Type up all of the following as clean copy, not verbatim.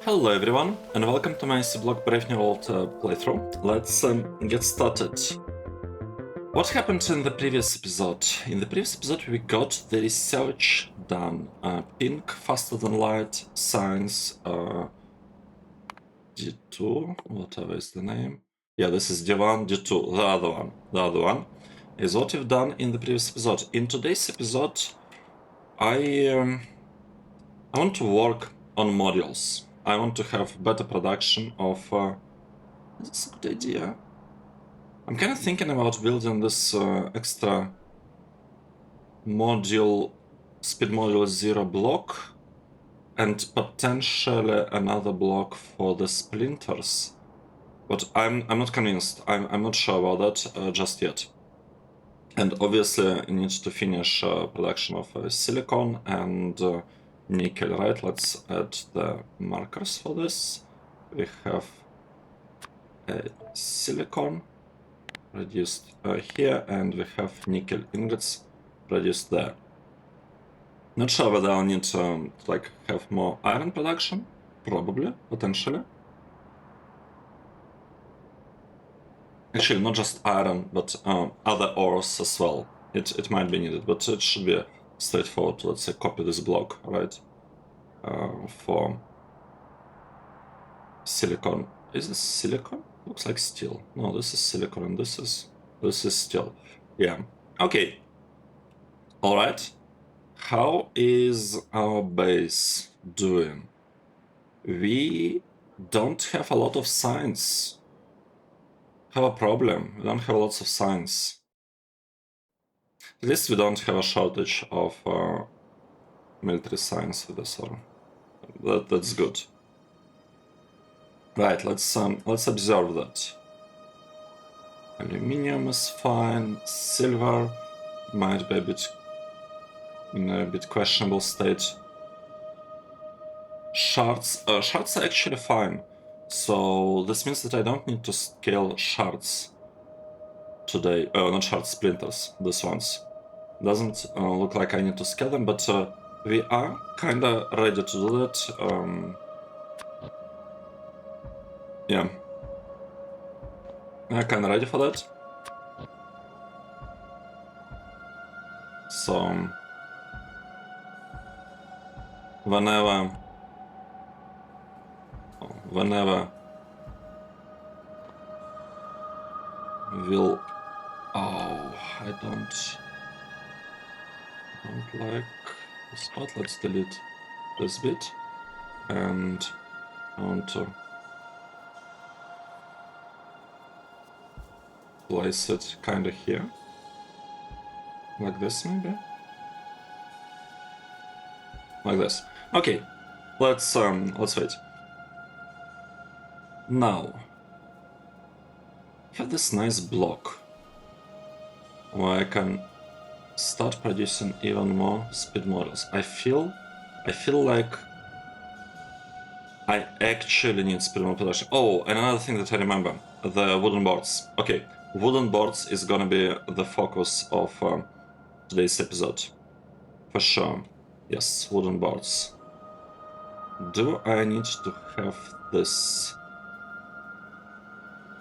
Hello everyone, and welcome to my Seablock Brave New World playthrough. Let's get started. What happened in the previous episode? In the previous episode we got the research done. Pink, faster than light, science, D2, whatever is the name. Yeah, this is D1, D2, the other one is what we've done in the previous episode. In today's episode, I want to work on modules. I want to have better production of... is this a good idea? I'm kind of thinking about building this extra module, speed module 0 block, and potentially another block for the splinters. But I'm not convinced. I'm not sure about that just yet. And obviously I need to finish production of silicon and nickel, right? Let's add the markers for this. We have silicon produced here, and we have nickel ingots produced there. Not sure whether I'll need to like have more iron production. Probably, potentially. Actually, not just iron, but other ores as well. It might be needed, but it should be straightforward. Let's say copy this block, right? For silicon. Is this silicon? Looks like steel. No, this is silicon, and this is steel. Yeah. Okay. All right. How is our base doing? We don't have a lot of science. Have a problem. We don't have lots of science. At least we don't have a shortage of military science with this one. That's good. Right, let's observe that. Aluminium is fine. Silver might be in a bit questionable state. Shards are actually fine. So this means that I don't need to scale shards today. Oh, not shards, splinters. This ones. Doesn't look like I need to scale them, but we are kinda ready to do that. Yeah. I'm kinda ready for that. So whenever we'll... Oh, I don't like the spot. Let's delete this bit, and I want to place it kinda here, like this maybe, like this. Okay, let's wait. Now, I have this nice block where I can start producing even more speed models. I feel like I actually need speed model production. Oh, and another thing that I remember, the wooden boards. Okay, wooden boards is gonna be the focus of today's episode. For sure. Yes, wooden boards. Do I need to have this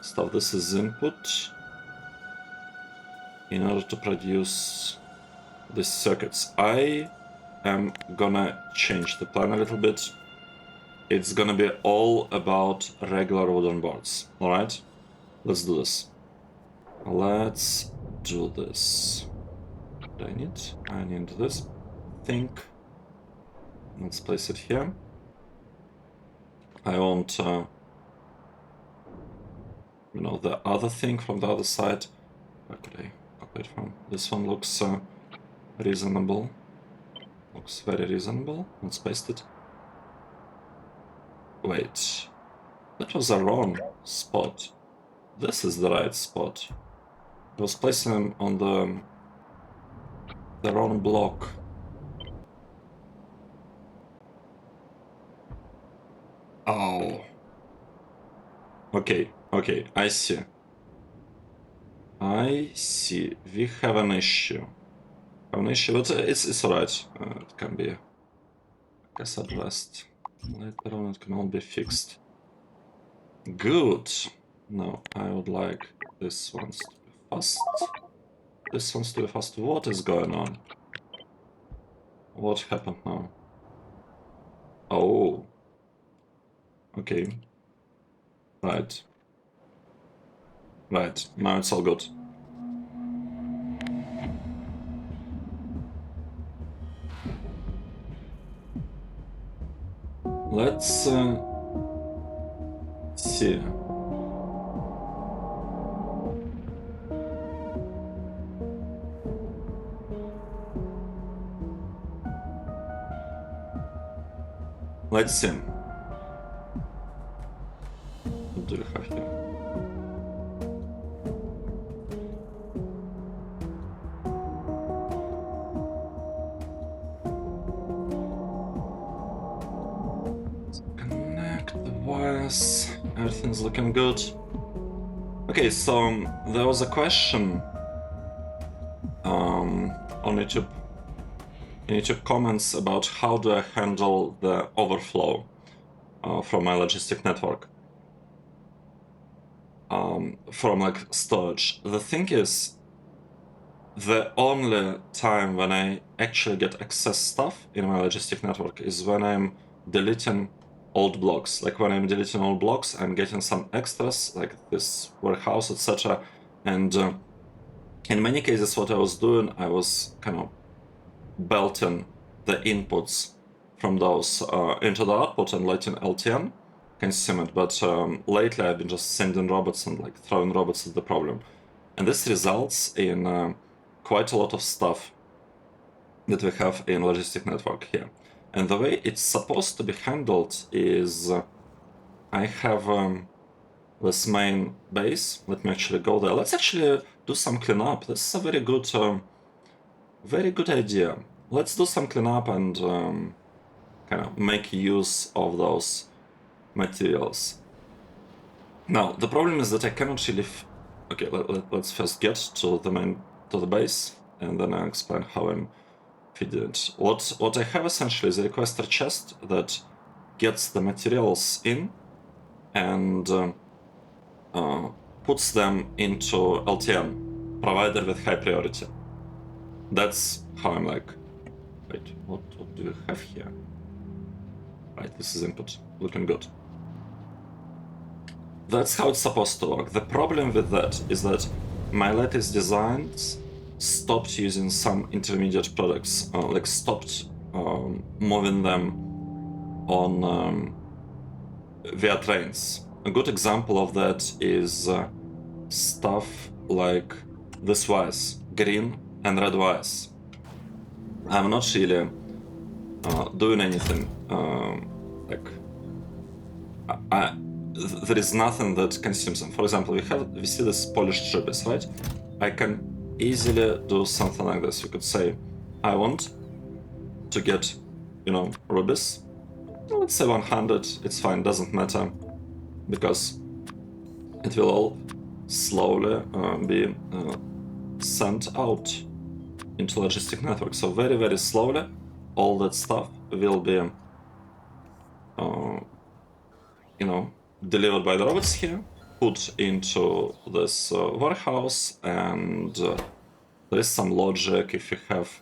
stuff? This is input in order to produce these circuits. I am gonna change the plan a little bit. It's gonna be all about regular wooden boards. Alright? Let's do this. Let's do this. What do I need? I need this thing. Let's place it here. I want, you know, the other thing from the other side. Where could I copy it from? This one looks reasonable. Looks very reasonable. Let's paste it. Wait. That was the wrong spot. This is the right spot. I was placing them on the wrong block. Oh. Okay, I see. We have an issue. But it's alright. It can be, I guess, addressed. Later on it can all be fixed. Good. Now I would like this ones to be fast. This one's to be fast. What is going on? What happened now? Oh. Okay. Right. Right. Now it's all good. Let's see. Let's see. What do we have here? Connect the wires. Everything's looking good. Okay, so there was a question on YouTube, in YouTube comments about how do I handle the overflow from my logistic network, from like storage. The thing is, the only time when I actually get excess stuff in my logistic network is when I'm deleting old blocks. Like when I'm deleting old blocks, I'm getting some extras, like this warehouse, etc. And in many cases, what I was doing, I was kind of belting the inputs from those into the output and letting LTN consume it. But lately, I've been just sending robots and like throwing robots at the problem. And this results in quite a lot of stuff that we have in logistic network here. And the way it's supposed to be handled is I have this main base. Let me actually go there. Let's actually do some cleanup. This is a very good idea. Let's do some cleanup and kind of make use of those materials. Now, the problem is that I cannot really... Okay, let's first get to the base, and then I'll explain how I'm feeding it. What I have essentially is a requester chest that gets the materials in and puts them into LTN, provider with high priority. That's how I'm like, wait, what do you have here? Right, this is input, looking good. That's how it's supposed to work. The problem with that is that my latest designs stopped using some intermediate products, like stopped moving them on via trains. A good example of that is stuff like this wires, green and red wires. I'm not really doing anything like there is nothing that consumes them. For example, we see this polished rubies, right? I can easily do something like this. You could say, I want to get, rubies. Let's say 100. It's fine. Doesn't matter because it will all slowly be sent out into logistic network. So very, very slowly, all that stuff will be, delivered by the robots here, put into this warehouse, and there is some logic. If you have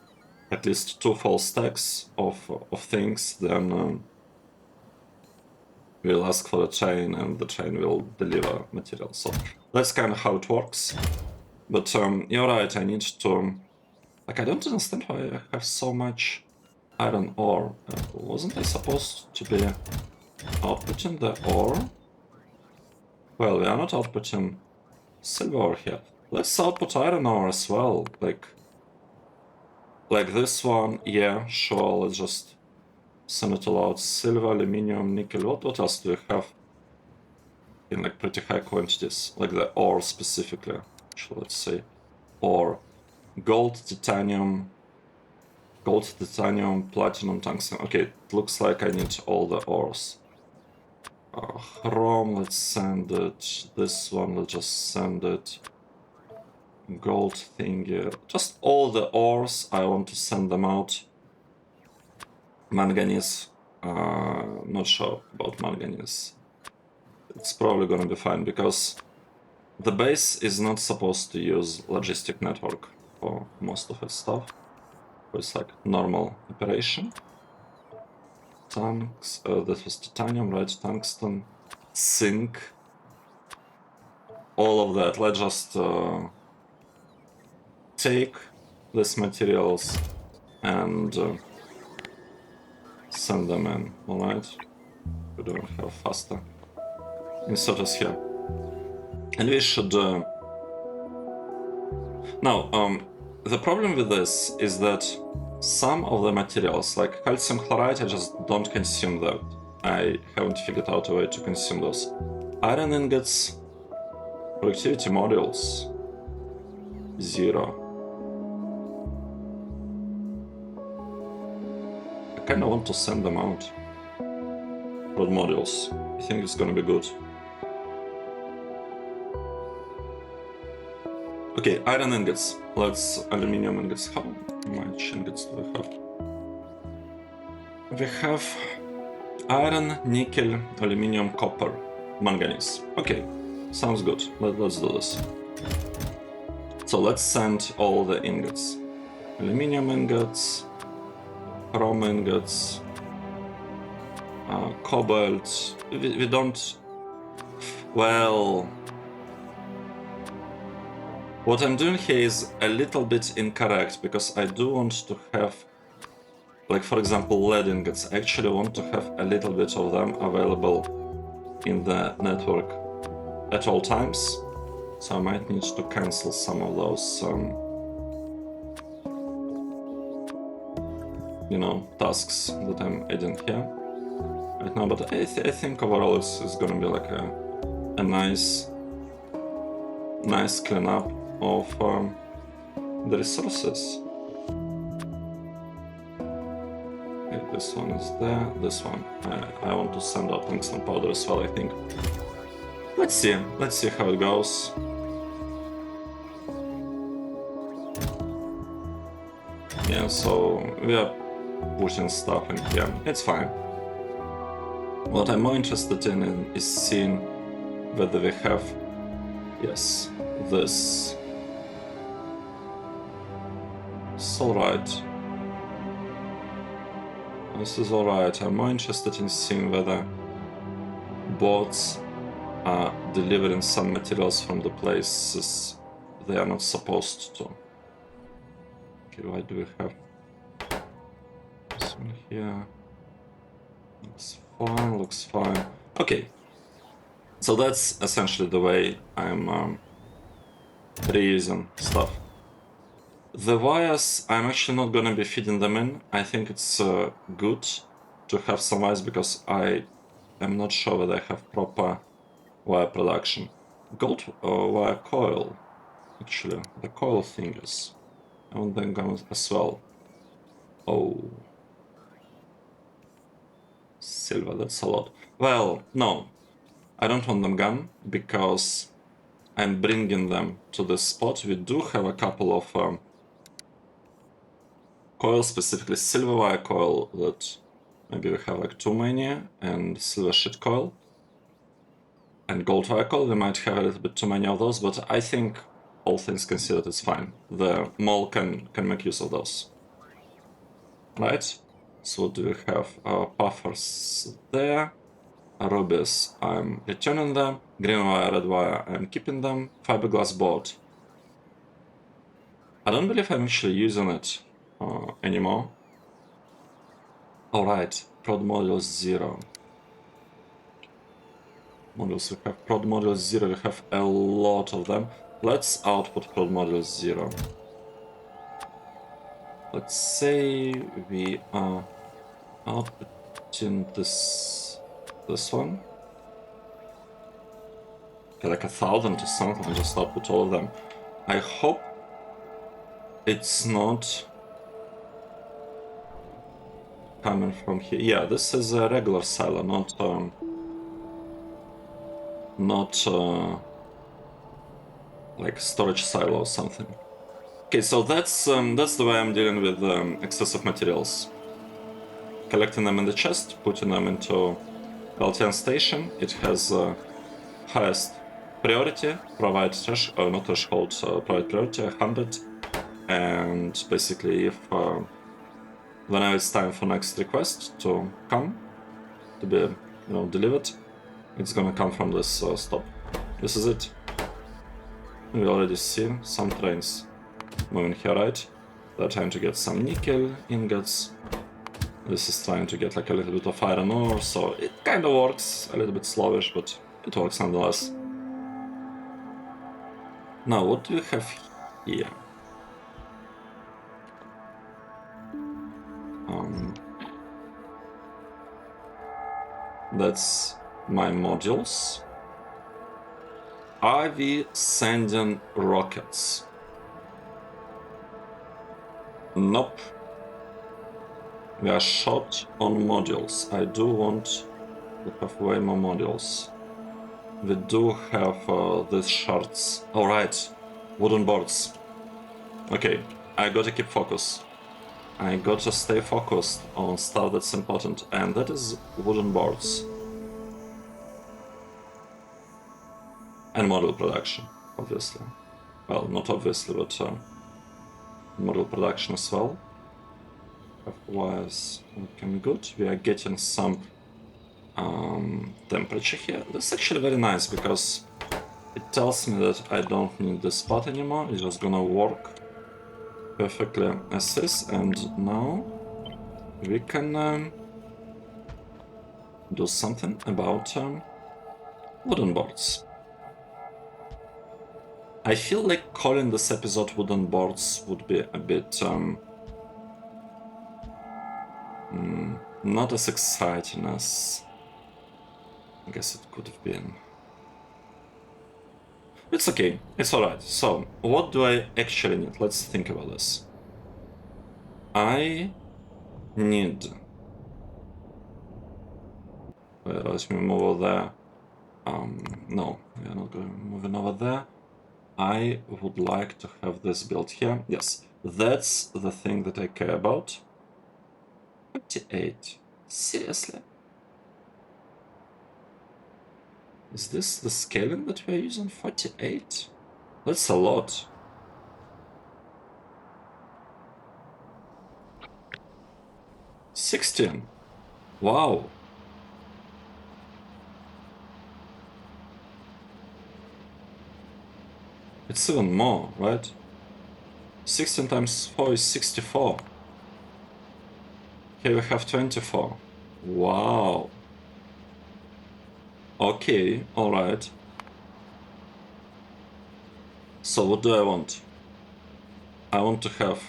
at least 2 full stacks of things, then we'll ask for the train, and the train will deliver material. So that's kind of how it works. But you're right, I need to... Like, I don't understand why I have so much iron ore. Wasn't I supposed to be outputting the ore? Well, we are not outputting silver ore here. Let's output iron ore as well. Like this one, yeah, sure, let's just send it all out. Silver, aluminium, nickel, what else do we have in like pretty high quantities? Like the ore specifically. Actually, let's say ore. Gold, titanium, platinum, tungsten. Okay, it looks like I need all the ores. Chrome, let's send it. This one, let's just send it. Gold thingy. Just all the ores, I want to send them out. Manganese, not sure about manganese. It's probably gonna be fine because the base is not supposed to use logistic network for most of its stuff. It's like normal operation. Tanks, this was titanium, right? Tungsten, zinc, all of that. Let's just take these materials and send them in, alright? We don't have faster. Insert us here. And we should... Now, the problem with this is that some of the materials, like calcium chloride, I just don't consume that. I haven't figured out a way to consume those. Iron ingots, productivity modules, 0. I kinda want to send them out. Prod modules. I think it's gonna be good. Okay, iron ingots. Let's aluminum ingots. How much ingots do we have? We have iron, nickel, aluminum, copper, manganese. Okay, sounds good. Let's do this. So let's send all the ingots. Aluminum ingots, chrome ingots, cobalt. We don't... Well... What I'm doing here is a little bit incorrect, because I do want to have, like for example, lead ingots. I actually want to have a little bit of them available in the network at all times. So I might need to cancel some of those, you know, tasks that I'm adding here right now. But I think overall it's gonna be like a nice cleanup of the resources. Okay, this one is there, this one. I want to send out tungsten powder as well, I think. Let's see how it goes. Yeah, so we are pushing stuff in here, it's fine. What I'm more interested in is seeing whether we have, yes, this. It's alright. This is alright. I'm more interested in seeing whether bots are delivering some materials from the places they are not supposed to. Okay, why do we have this one here? Looks fine. Okay. So that's essentially the way I'm reusing stuff. The wires, I'm actually not gonna be feeding them in. I think it's good to have some wires because I am not sure whether I have proper wire production. Gold wire coil, actually, the coil fingers. I want them gone as well. Oh. Silver, that's a lot. Well, no. I don't want them gone because I'm bringing them to this spot. We do have a couple of coils, specifically silver wire coil, that maybe we have like too many, and silver sheet coil. And gold wire coil, we might have a little bit too many of those, but I think all things considered it's fine. The mole can make use of those. Right? So do we have our puffers there? Rubies, I'm returning them. Green wire, red wire, I'm keeping them. Fiberglass board. I don't believe I'm actually using it anymore. Alright, prod modules 0. Modules, we have prod modules 0, we have a lot of them. Let's output prod modules 0. Let's say we are outputting this one. Okay, like 1,000 or something, and just output all of them. I hope it's not coming from here. Yeah, this is a regular silo, not like storage silo or something. Okay, so that's the way I'm dealing with excessive materials. collecting them in the chest, putting them into LTN station. It has highest priority, provide not threshold, provide priority 100. And basically, if whenever it's time for next request to come, to be delivered, it's gonna come from this stop. This is it. We already see some trains moving here, right? They're trying to get some nickel ingots. This is trying to get like a little bit of iron ore, so it kind of works. A little bit slowish, but it works nonetheless. Now, what do we have here? That's my modules. Are we sending rockets? Nope. We are short on modules. I do want to have way more modules. We do have these shards. Alright, wooden boards. Okay, I gotta keep focus. I gotta stay focused on stuff that's important, and that is wooden boards. And model production, obviously. Well, not obviously, but model production as well. Wires looking good. We are getting some temperature here. This is actually very nice because it tells me that I don't need this spot anymore. It's just gonna work perfectly as is. And now we can do something about wooden boards. I feel like calling this episode wooden boards would be a bit not as exciting as I guess it could have been. It's okay, it's alright. So, what do I actually need? Let's think about this. I need... let me move over there. No, we are not moving over there. I would like to have this built here. Yes, that's the thing that I care about. 48. Seriously? Is this the scaling that we're using? 48? That's a lot. $16. Wow. It's even more, right? 16 times 4 is 64. Here we have 24. Wow. Okay, alright. So what do I want? I want to have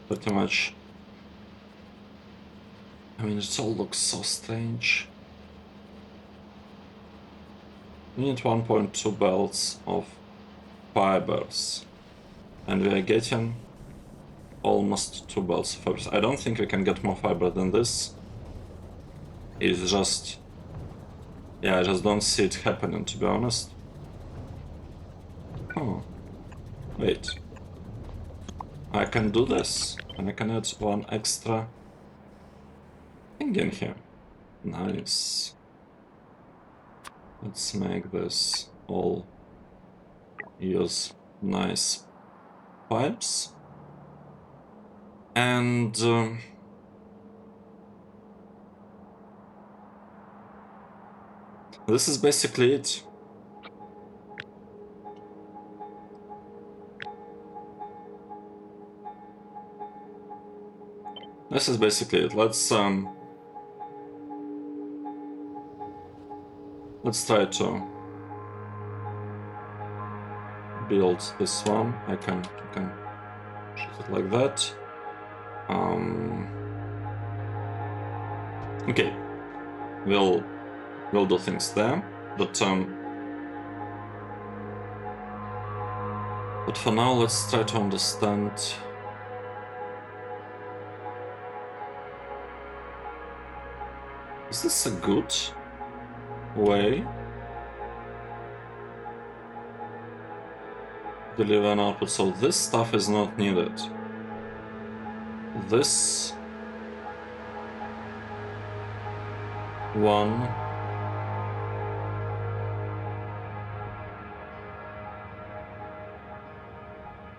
pretty much... I mean, it all looks so strange. We need 1.2 belts of fibers. And we are getting almost 2 belts of fibers. I don't think we can get more fiber than this. It's just... yeah, I just don't see it happening, to be honest. Oh. Wait. I can do this. And I can add one extra thing in here. Nice. Let's make this all use nice pipes. And this is basically it. This is basically it. Let's try to build this one. I can shoot it like that. Okay, we'll do things there, but for now let's try to understand. Is this a good way to deliver an output? So this stuff is not needed. This 1.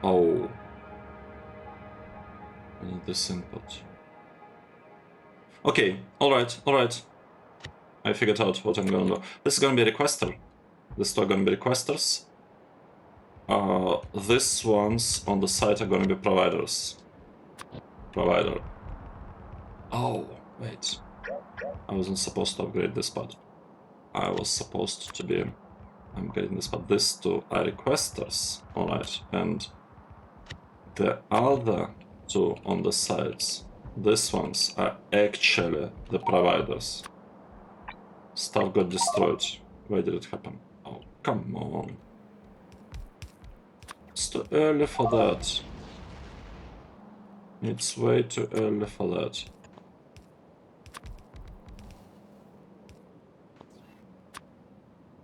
Oh. I need this input. Okay, alright. I figured out what I'm gonna do. This is gonna be a requester. This is gonna be requesters. These ones on the side are gonna be providers. Provider. Oh, wait. I wasn't supposed to upgrade this part. I was supposed to be upgrading this part. These two are requesters. Alright, and the other two on the sides, these ones are actually the providers. Stuff got destroyed. Why did it happen? Oh, come on. It's too early for that. It's way too early for that.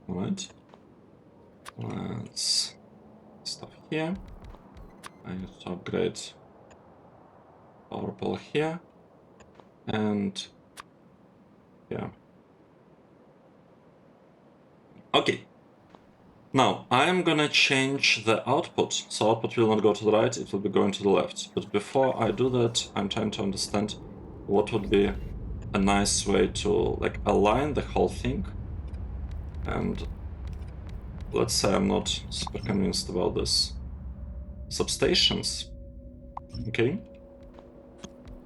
Alright. Let's stuff here. I need to upgrade power pole here. And yeah. Okay. Now, I am gonna change the output. So output will not go to the right, it will be going to the left. But before I do that, I'm trying to understand what would be a nice way to like align the whole thing. And let's say I'm not super convinced about this. Substations. Okay.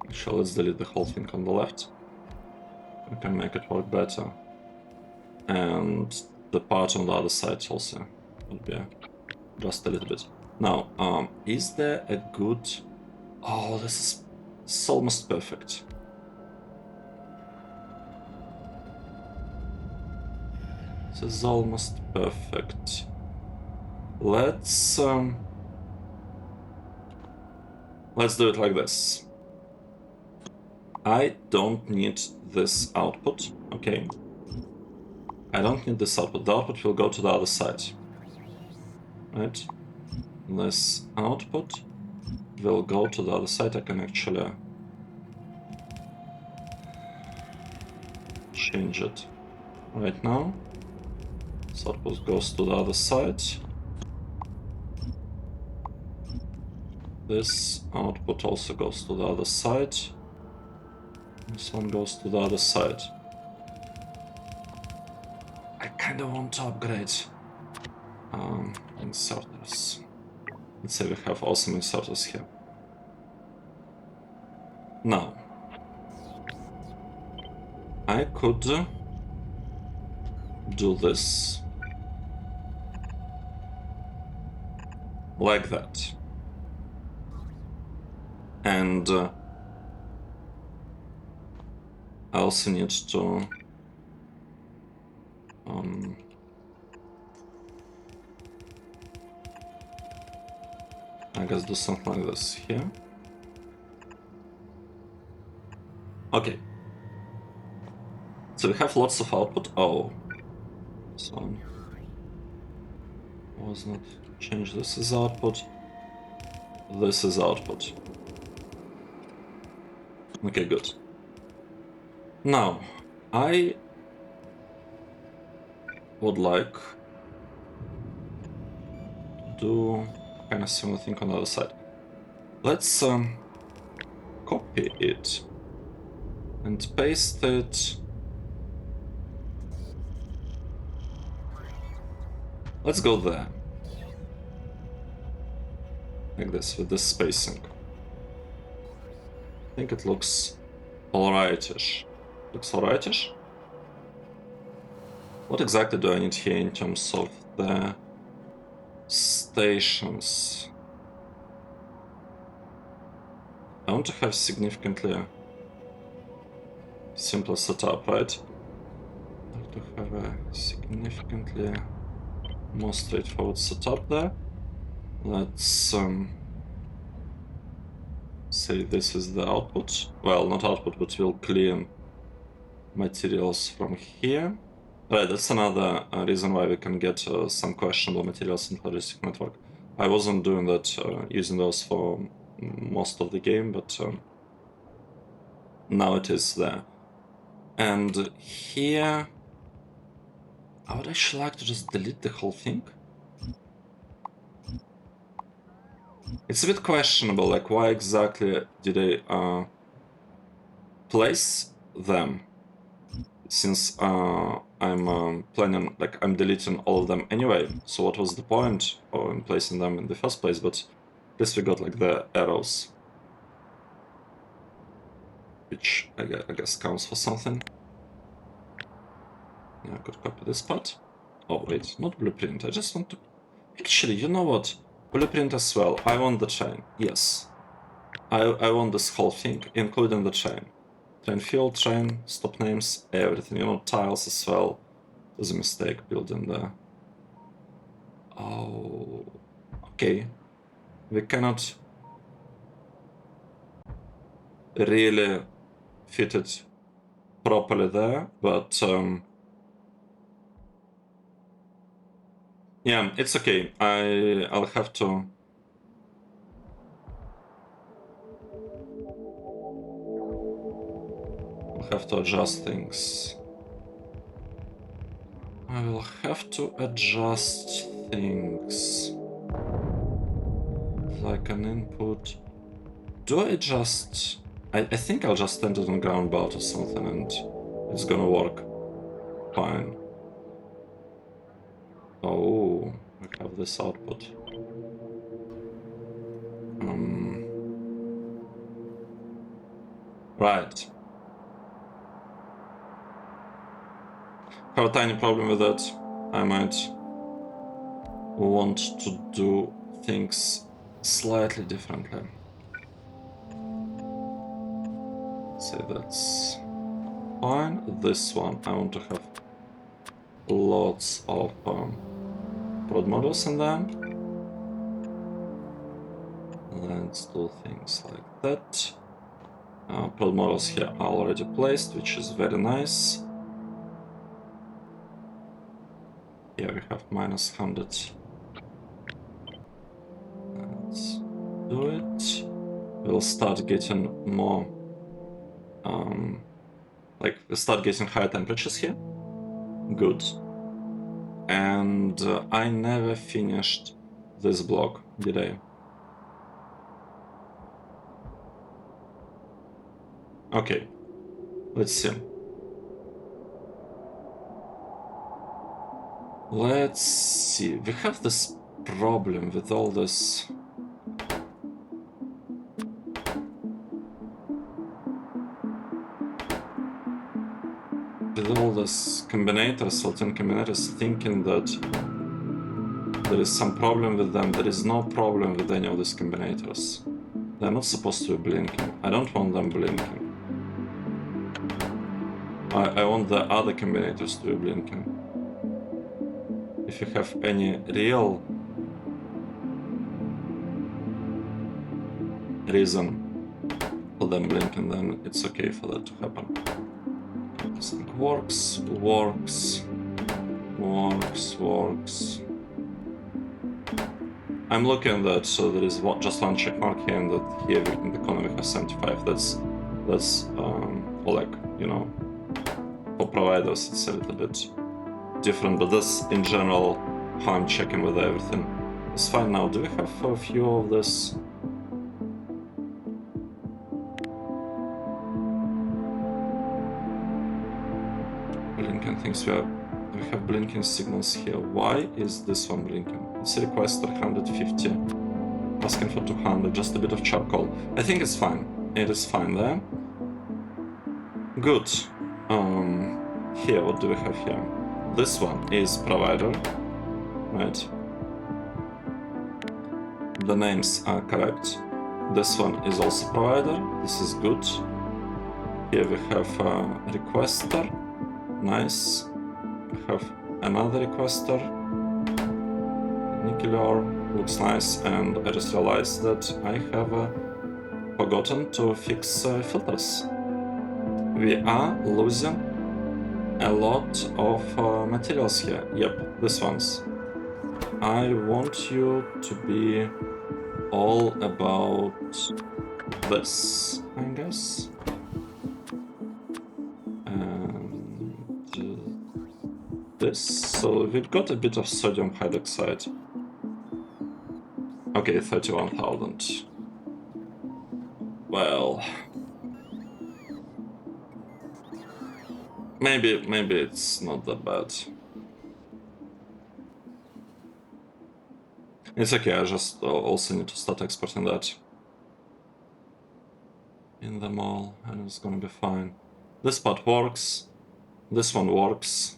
Actually, let's delete the whole thing on the left. We can make it work better. And the part on the other side also would be just a little bit. Now, is there a good... Oh, this is almost perfect. This is almost perfect. Let's do it like this. I don't need this output, okay? I don't need this output. The output will go to the other side. Right? This output will go to the other side. I can actually change it right now. This output goes to the other side. This output also goes to the other side. This one goes to the other side. I kind of want to upgrade inserters. Let's say we have awesome inserters here. Now, I could do this like that. And I also need to I guess do something like this here. Okay. So we have lots of output. Oh. This one was not changed. This is output. This is output. Okay, good. Now, I would like to do kind of similar thing on the other side. Let's copy it and paste it. Let's go there. Like this, with this spacing. I think it looks alrightish. Looks alrightish? What exactly do I need here in terms of the stations? I want to have significantly simpler setup, right? I want to have a significantly more straightforward setup there. Let's say this is the output. Well, not output, but we'll clean materials from here. Right, that's another reason why we can get some questionable materials in heuristic network. I wasn't doing that, using those for most of the game, but now it is there. And here, I would actually like to just delete the whole thing. It's a bit questionable, like why exactly did I place them? Since I'm planning, like I'm deleting all of them anyway, so what was the point of placing them in the first place? But at least we got like the arrows, which I guess counts for something. Yeah, I could copy this part. Oh wait, not blueprint, I just want to... Actually, you know what? Blueprint as well. I want the chain, yes. I want this whole thing, including the chain. Train fuel, train, stop names, everything. You know, tiles as well. It was a mistake building the... Oh, okay. We cannot really fit it properly there, but yeah, it's okay. I'll have to... I'll have to adjust things. I will have to adjust things. Like an input. Do I just... I think I'll just stand it on ground bout or something and it's gonna work fine. Oh, we have this output. Right. Have a tiny problem with that. I might want to do things slightly differently. Say that's fine. This one, I want to have lots of prod models in there. Let's do things like that. Prod models here are already placed, which is very nice. Here we have -100. Let's do it. We'll start getting more, like we start getting higher temperatures here. Good. And I never finished this block, did I? Okay, let's see. Let's see. We have this problem with all this. With all this combinators, alternate combinators, thinking that there is some problem with them. There is no problem with any of these combinators. They're not supposed to be blinking. I don't want them blinking. I want the other combinators to be blinking. If you have any real reason for them blinking, then it's okay for that to happen. Works, works, works, works. I'm looking at that, so there is just one check mark here, and that here in the corner we have 75. That's for like, you know, for providers it's a little bit different, but that's in general how I'm checking with everything. It's fine now. Do we have a few of this? Blinking things. We have blinking signals here. Why is this one blinking? It's a request 150. Asking for 200, just a bit of charcoal. I think it's fine. It is fine there. Good. Here, what do we have here? This one is provider, right? The names are correct. This one is also provider. This is good. Here we have a requester. Nice. We have another requester. Nuclear looks nice, and I just realized that I have forgotten to fix filters. We are losing a lot of materials here. Yep, this ones. I want you to be all about this, I guess. this. So we've got a bit of sodium hydroxide. Okay, 31,000. Well, maybe it's not that bad. It's okay, I just also need to start exporting that in the mall, and it's gonna be fine. This part works. This one works.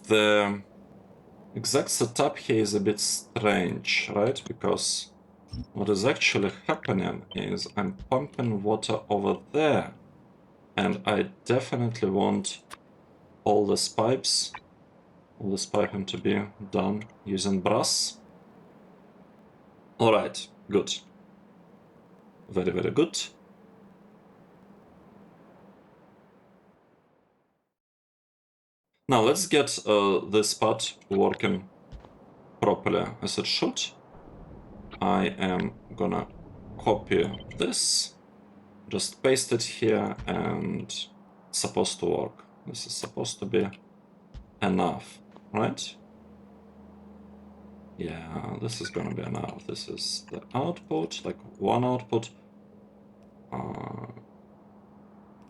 The exact setup here is a bit strange, right? Because what is actually happening is I'm pumping water over there, and I definitely want all these pipes, all this piping to be done using brass. Alright, good. Very, very good. Now let's get this part working properly as it should. I am gonna copy this, just paste it here, and it's supposed to work. This is supposed to be enough, right? Yeah, this is gonna be enough. This is the output, like one output.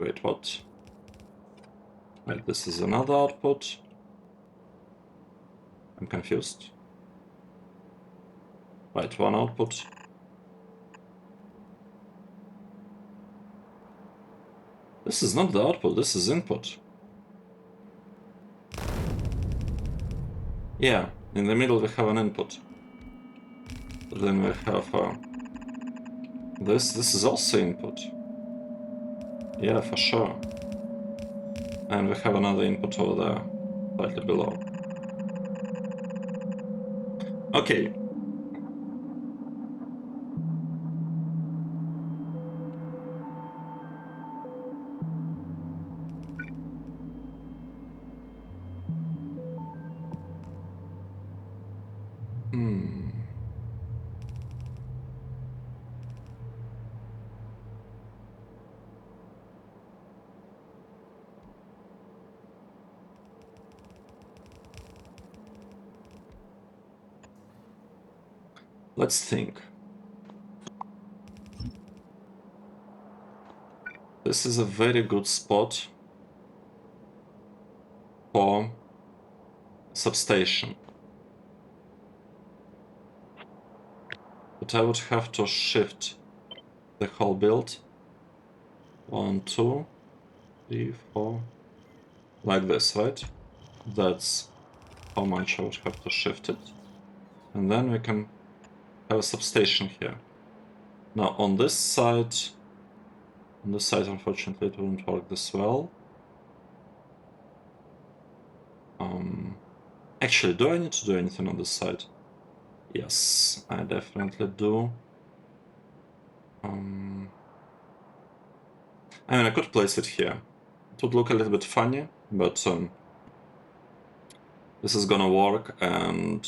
Wait, what? Right, this is another output. I'm confused. Right, one output. This is not the output, this is input. Yeah, in the middle we have an input. Then we have this is also input. Yeah, for sure. And we have another input over there, slightly below. Okay. Let's think. This is a very good spot for substation. But I would have to shift the whole build. 1, 2, 3, 4. Like this, right? That's how much I would have to shift it. And then we can have a substation here. Now on this side, unfortunately it wouldn't work this well. Actually, do I need to do anything on this side? Yes, I definitely do. I mean, I could place it here. It would look a little bit funny, but this is gonna work, and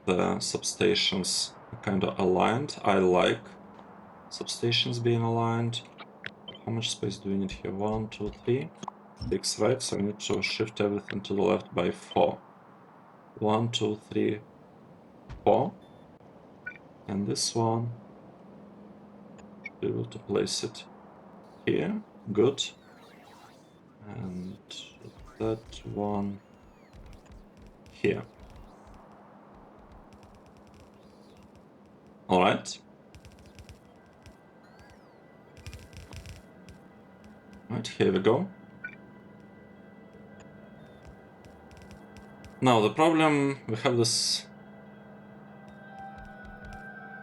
the substations are kind of aligned. I like substations being aligned. How much space do we need here? 1, 2, 3, 6, right? So I need to shift everything to the left by 4. 1, 2, 3, 4. And this one, should be able to place it here. Good. And that one here. All right. Right, here we go. Now the problem, we have this.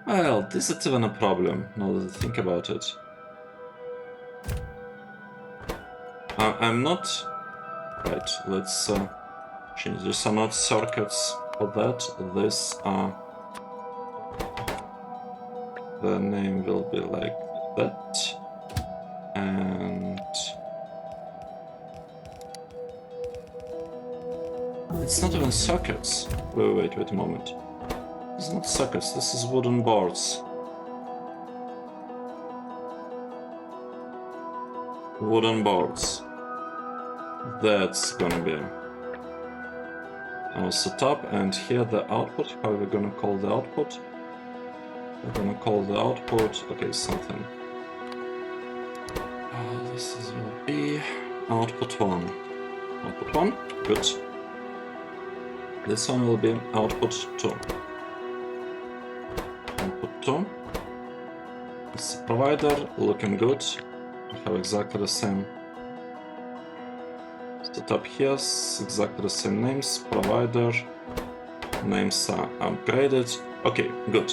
Well, this is even a problem, now that I think about it. I'm not... Right, let's change. These are not circuits for that. This the name will be like that. And... It's not even circuits. Wait a moment. It's not circuits, this is wooden boards. Wooden boards. That's gonna be our setup, and here the output. How are we gonna call the output? We're gonna call the output, okay, something. This will be output 1. Output 1, good. This one will be output 2. Output 2. This provider, looking good. We have exactly the same setup here, exactly the same names. Provider, names are upgraded. Okay, good.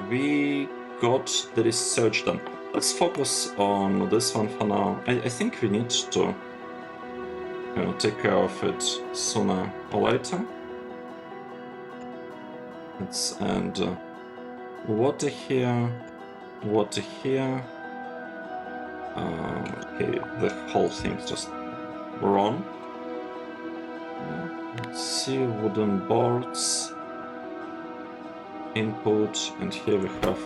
We got the research done. Let's focus on this one for now. I think we need to take care of it sooner or later. Let's add water here, water here. Okay, the whole thing's just wrong. Let's see, wooden boards. Input, and here we have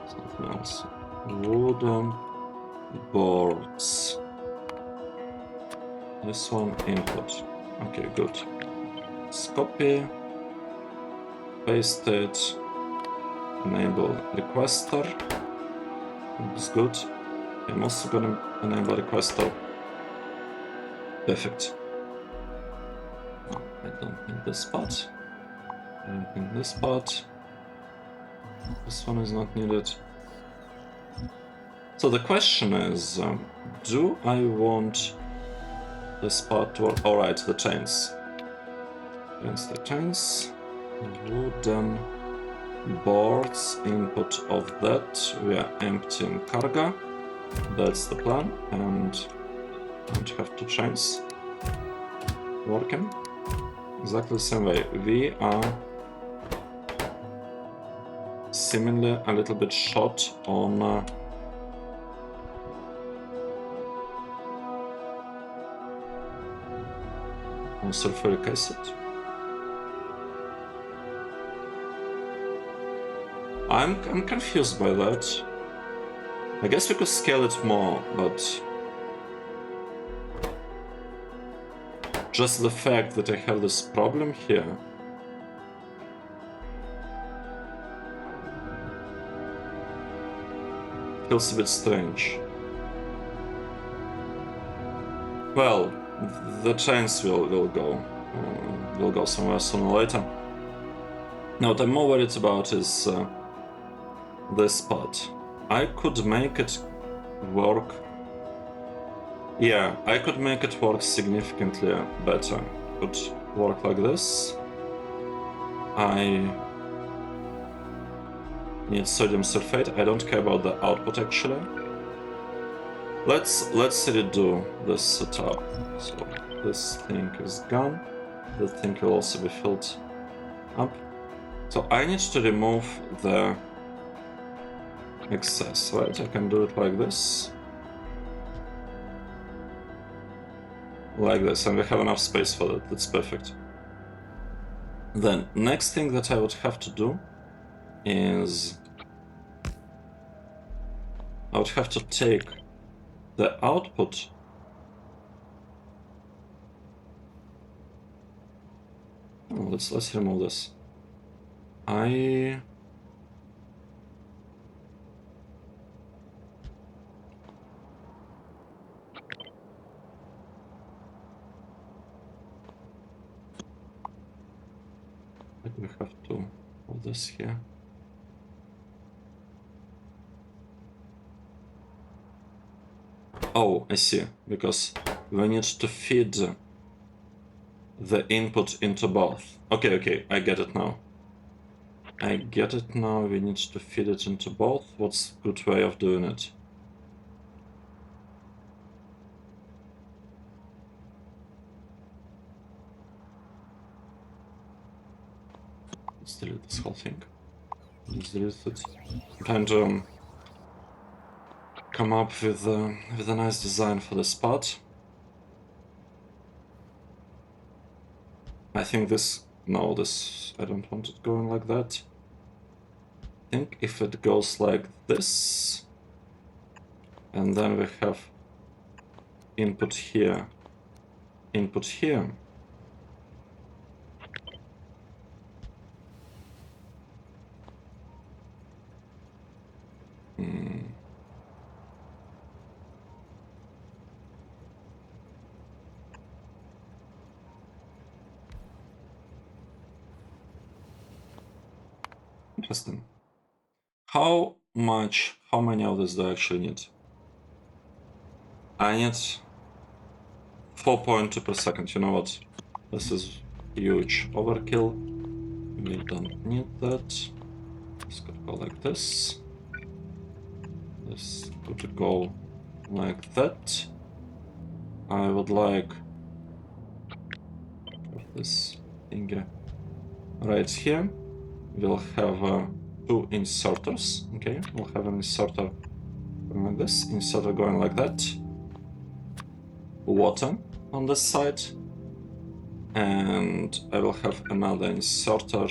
something else. Wooden boards. This one input. Okay, good. Let's copy, paste it, enable requester. Looks good. I'm also gonna enable requester. Perfect. Oh, I don't need this part. I don't need this part. This one is not needed. So the question is, do I want this part to work? Alright, the chains. The chains. Wooden boards, input of that. We are emptying cargo. That's the plan. And don't have two chains working. Exactly the same way. We are seemingly a little bit short on sulfuric acid. I'm confused by that. I guess we could scale it more, but just the fact that I have this problem here feels a bit strange. Well, the chains will go somewhere sooner or later. Now, what I'm more worried about is this part. I could make it work. Yeah, I could make it work significantly better. Could work like this. I need sodium sulfate. I don't care about the output actually. Let's redo this setup. So this thing is gone. The thing will also be filled up. So I need to remove the excess, right? I can do it like this. Like this, and we have enough space for that. That's perfect. Then, next thing that I would have to do is I would have to take the output let's remove this. We have to hold this here. Oh, I see, because we need to feed the input into both. Okay, I get it now. We need to feed it into both. What's a good way of doing it? Let's delete this whole thing. Let's delete it. I'm trying to come up with a nice design for this part. I think this... No, this... I don't want it going like that. I think if it goes like this... And then we have input here, input here. Interesting. How many of this do I actually need? I need 4.2 per second. You know what? This is huge overkill. We don't need that. This could go like this. This could go like that. I would like this thing right here. We'll have 2 inserters. Okay, we'll have an inserter going like this, inserter going like that. Water on this side. And I will have another inserter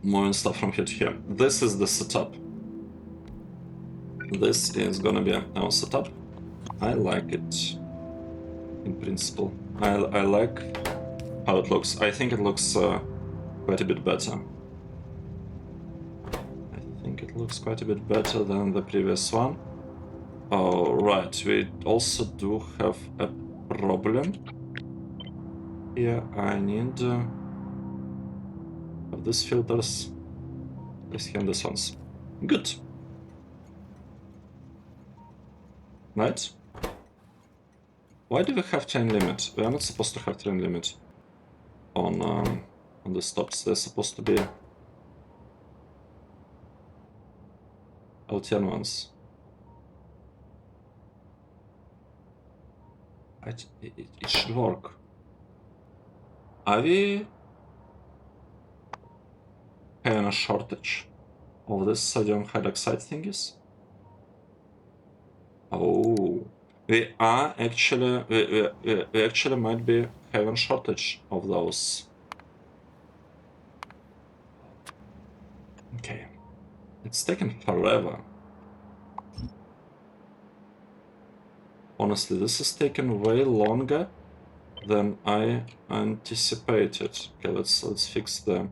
moving stuff from here to here. This is the setup. This is gonna be our setup. I like it in principle. I like how it looks. I think it looks quite a bit better. I think it looks quite a bit better than the previous one. Oh, right. We also do have a problem. Here I need of these filters. Let's have these ones. Good. Right? Why do we have train limit? We are not supposed to have train limit on the stops. They're supposed to be LTN ones. It should work. Are we having a shortage of this sodium hydroxide thingies? Oh, we are actually we actually might be having shortage of those. Okay, it's taken forever. Honestly, this has taken way longer than I anticipated. Okay, let's fix the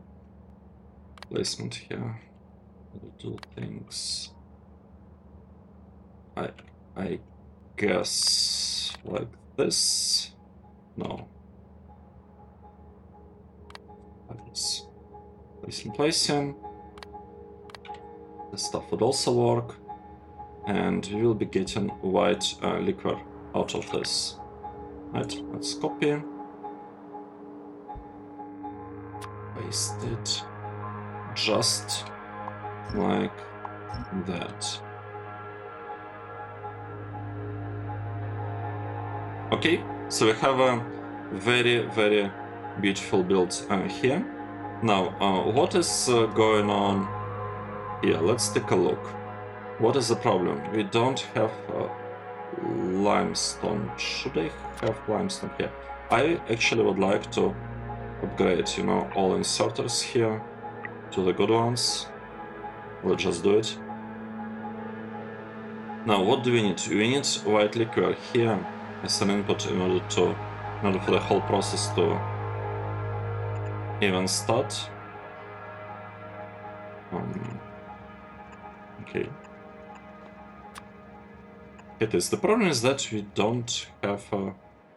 placement here. Do things. I guess like this. No. Let's place him. This stuff would also work. And we will be getting white liquor out of this. Right, let's copy. Paste it. Just like that. Okay, so we have a very, very beautiful build here. Now, what is going on here? Let's take a look. What is the problem? We don't have limestone. Should I have limestone here? I actually would like to upgrade, you know, all inserters here to the good ones. Let's just do it. Now, what do we need? We need white liquor here as an input in order for the whole process to even start. Okay. It is. The problem is that we don't have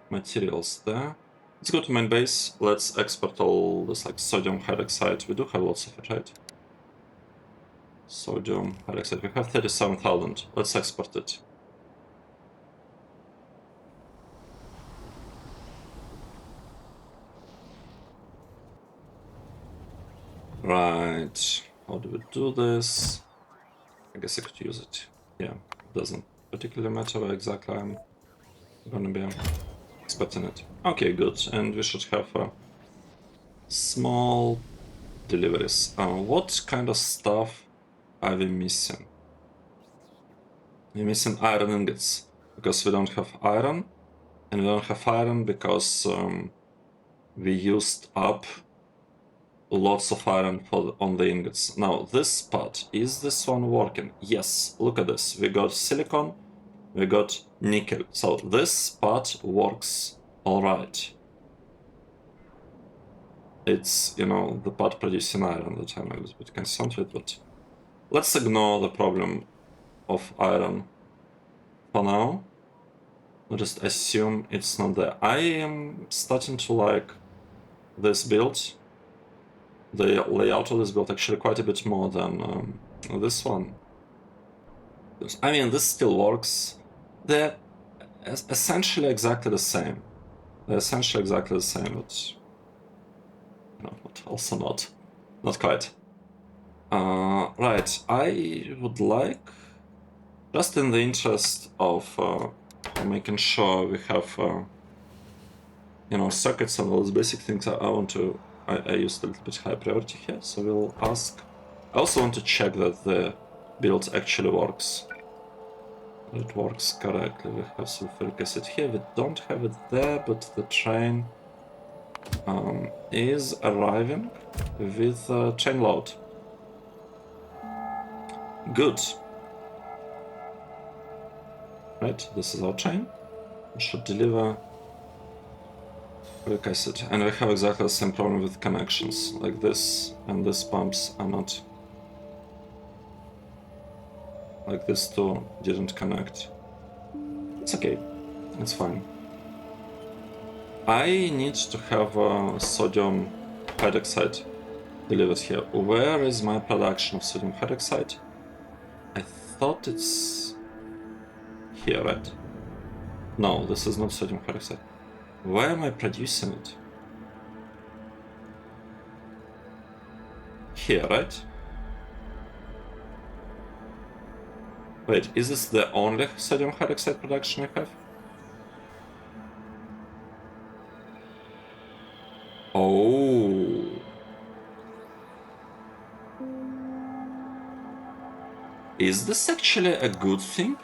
materials there. Let's go to main base. Let's export all this like sodium hydroxide. We do have lots of it, right? Sodium hydroxide. We have 37,000. Let's export it. Right. How do we do this? I guess I could use it. Yeah, it doesn't particularly matter where exactly I'm gonna be expecting it. Okay, good. And we should have small deliveries. What kind of stuff are we missing? We're missing iron ingots because we don't have iron, and we don't have iron because we used up lots of iron on the ingots. Now, this part, is this one working? Yes, look at this. We got silicon, we got nickel. So this part works all right. It's, you know, the part producing iron that I'm a little bit concerned with, but let's ignore the problem of iron for now. We'll just assume it's not there. I am starting to like this build, the layout of this build, actually quite a bit more than this one. I mean, this still works. They're essentially exactly the same. They're essentially exactly the same, but, you know, but also not quite. Right, I would like, just in the interest of making sure we have, you know, circuits and all those basic things, I used a little bit high priority here, so we'll ask. I also want to check that the build actually works. It works correctly. We have sulfuric acid here. We don't have it there, but the train is arriving with a train load. Good. Right, this is our train. We should deliver sulfuric acid. And we have exactly the same problem with connections. Like this and these pumps are not... Like this two didn't connect. It's okay. It's fine. I need to have sodium hydroxide delivered here. Where is my production of sodium hydroxide? I thought it's here, right? No, this is not sodium hydroxide. Where am I producing it? Here, right? Wait, is this the only sodium hydroxide production I have? Oh. Is this actually a good thing?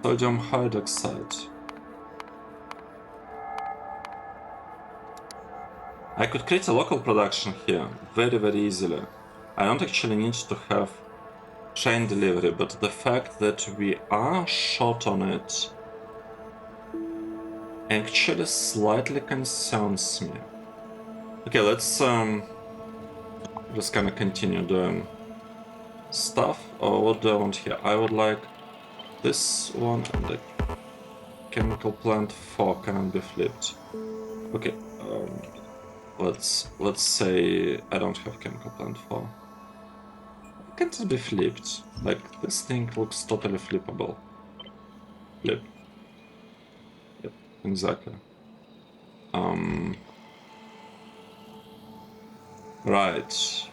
Sodium hydroxide. I could create a local production here very, very easily. I don't actually need to have train delivery, but the fact that we are short on it actually slightly concerns me. Okay, let's just kind of continue doing stuff. Oh, what do I want here? I would like this one and the chemical plant 4 cannot be flipped. Okay, let's say I don't have chemical plant 4. Can't it be flipped? Like, this thing looks totally flippable. Flip. Yep, exactly. Right.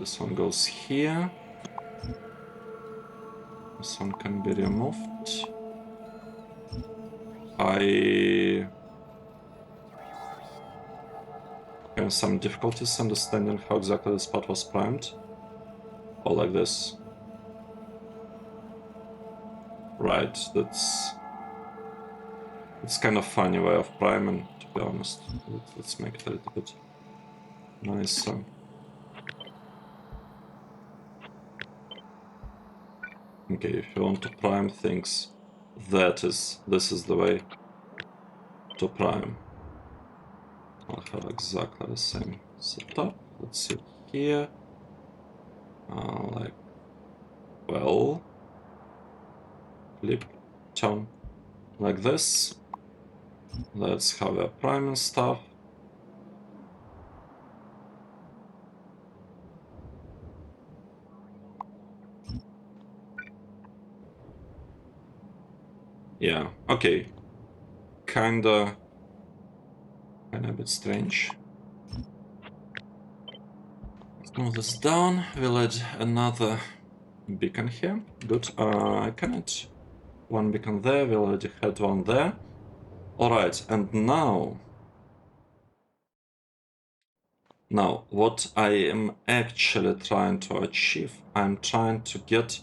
This one goes here. This one can be removed. I have some difficulties understanding how exactly this part was primed. Or like this. Right, that's kind of funny way of priming, to be honest. Let's make it a little bit nicer. Okay, if you want to prime things, this is the way to prime. I'll have exactly the same setup. Let's see here. Like, well, flip, turn, like this. That's how we're priming stuff. Yeah, okay. Kinda a bit strange. Let's move this down. We'll add another beacon here. Good. I can add one beacon there. We already had one there. Alright, and now, what I am actually trying to achieve, I'm trying to get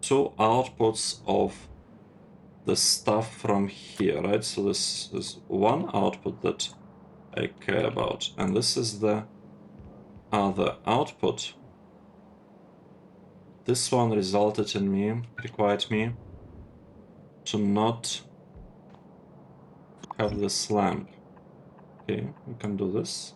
2 outputs of the stuff from here, right? So this is one output that I care about, and this is the other output. this one required me to not have this lamp. Okay, we can do this.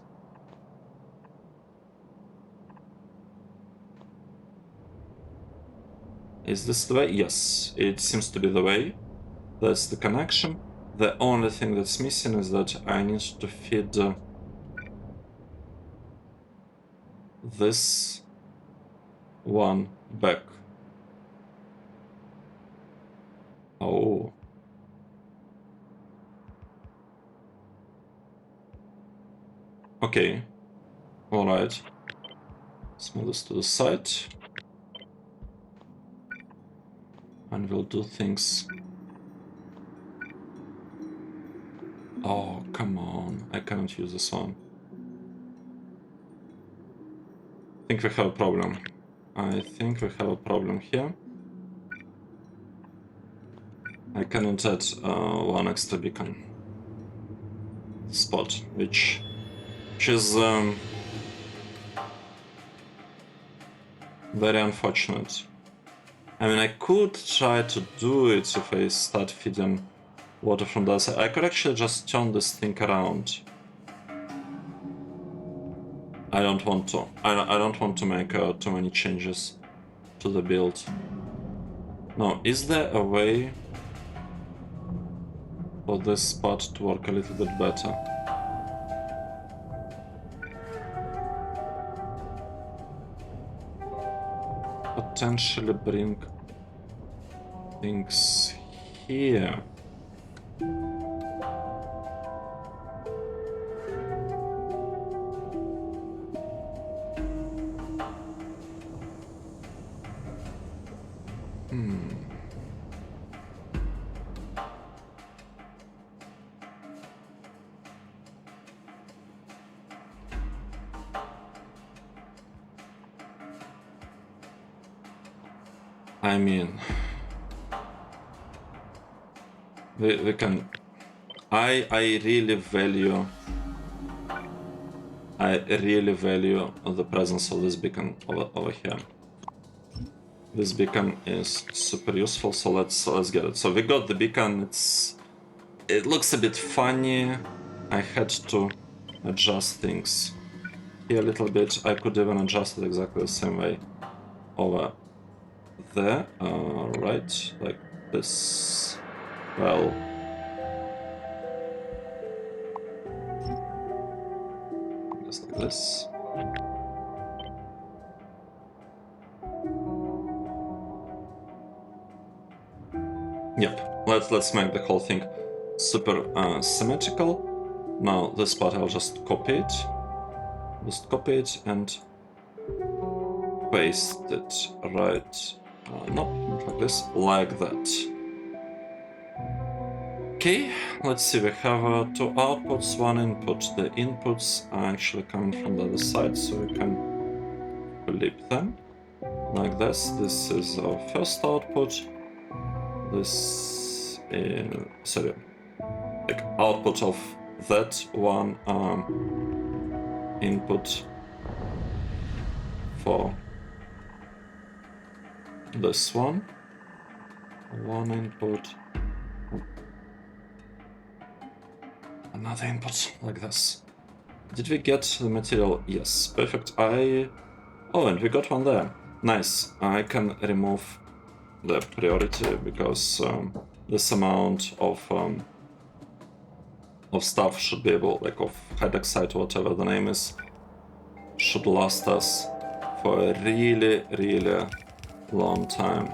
Is this the way? Yes, it seems to be the way. That's the connection. The only thing that's missing is that I need to feed this one back. Oh. Okay. Alright. Let's move this to the side. And we'll do things. Oh, come on. I cannot use this one. I think we have a problem. I think we have a problem here. I cannot add one extra beacon spot, which is very unfortunate. I mean, I could try to do it if I start feeding water from the other side. I could actually just turn this thing around. I don't want to. I don't want to make too many changes to the build. Now, is there a way for this spot to work a little bit better? Potentially bring things here. I mean, we can. I really value the presence of this beacon over here. This beacon is super useful, so let's get it. So we got the beacon. It looks a bit funny. I had to adjust things here a little bit. I could even adjust it exactly the same way over there, right, like this. Well, just like this. Yep, let's make the whole thing super symmetrical. Now this part I'll just copy it and paste it right. No, not like this, like that. Okay, let's see, we have two outputs, one input. The inputs are actually coming from the other side, so we can flip them like this. This is our first output. This is, sorry, like output of that one input for this one. One input. Another input like this. Did we get the material? Yes, perfect. Oh, and we got one there. Nice. I can remove the priority because this amount of stuff should be able, like of hydroxide, whatever the name is, should last us for a really, really long time.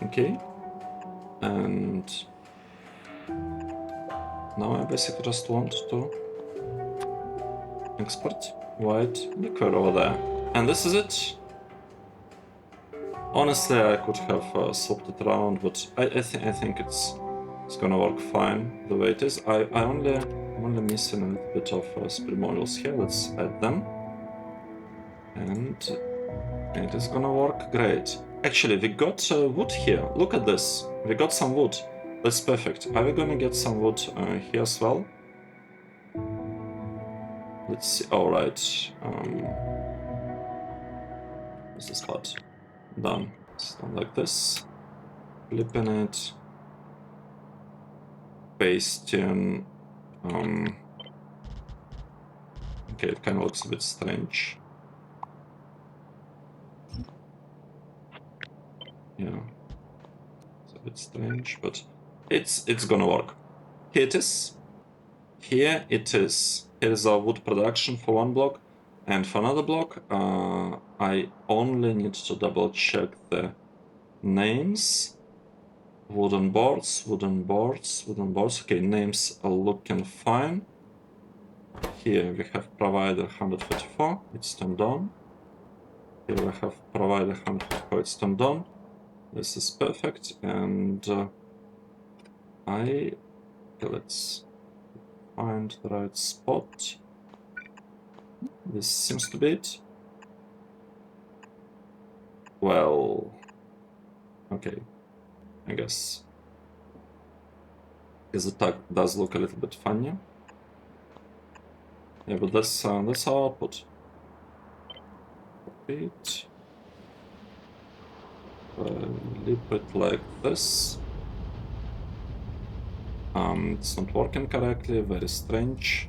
Okay, and now I basically just want to export white liquid over there, and this is it. Honestly, I could have swapped it around, but I think it's gonna work fine the way it is. I'm only missing a little bit of spring modules here. Let's add them, and it is gonna work great. Actually, we got wood here. Look at this. We got some wood. That's perfect. Are we gonna get some wood here as well? let's see. All right. What's this part? Done. It's done like this. Flipping it. Pasting. Okay, it kind of looks a bit strange. Yeah, it's a bit strange, but it's gonna work. Here it is. Here it is. Here is our wood production for one block, and for another block, I only need to double check the names. Wooden boards, wooden boards, wooden boards. Okay, names are looking fine. Here we have provider 144, it's turned on. Here we have provider 144, it's turned on. This is perfect, and okay, let's find the right spot. This seems to be it. Well, okay, I guess. Because the tag does look a little bit funny. Yeah, but that's our output. Copy it. Leave it like this. It's not working correctly, very strange.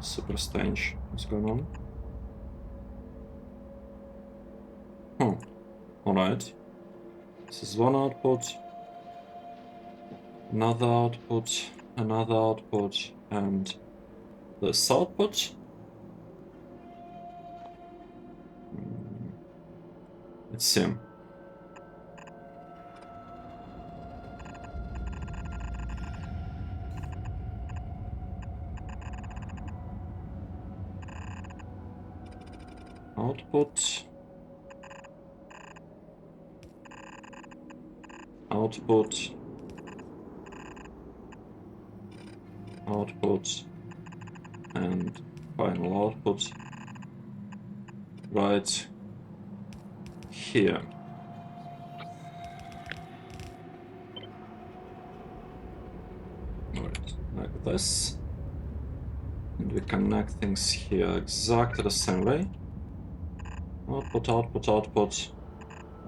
Super strange. What's going on? Alright. This is one output. Another output. Another output. And this output. Let's see. Output. Output. Output. And final output. Right here. Alright, like this. And we connect things here exactly the same way. Output, output, output,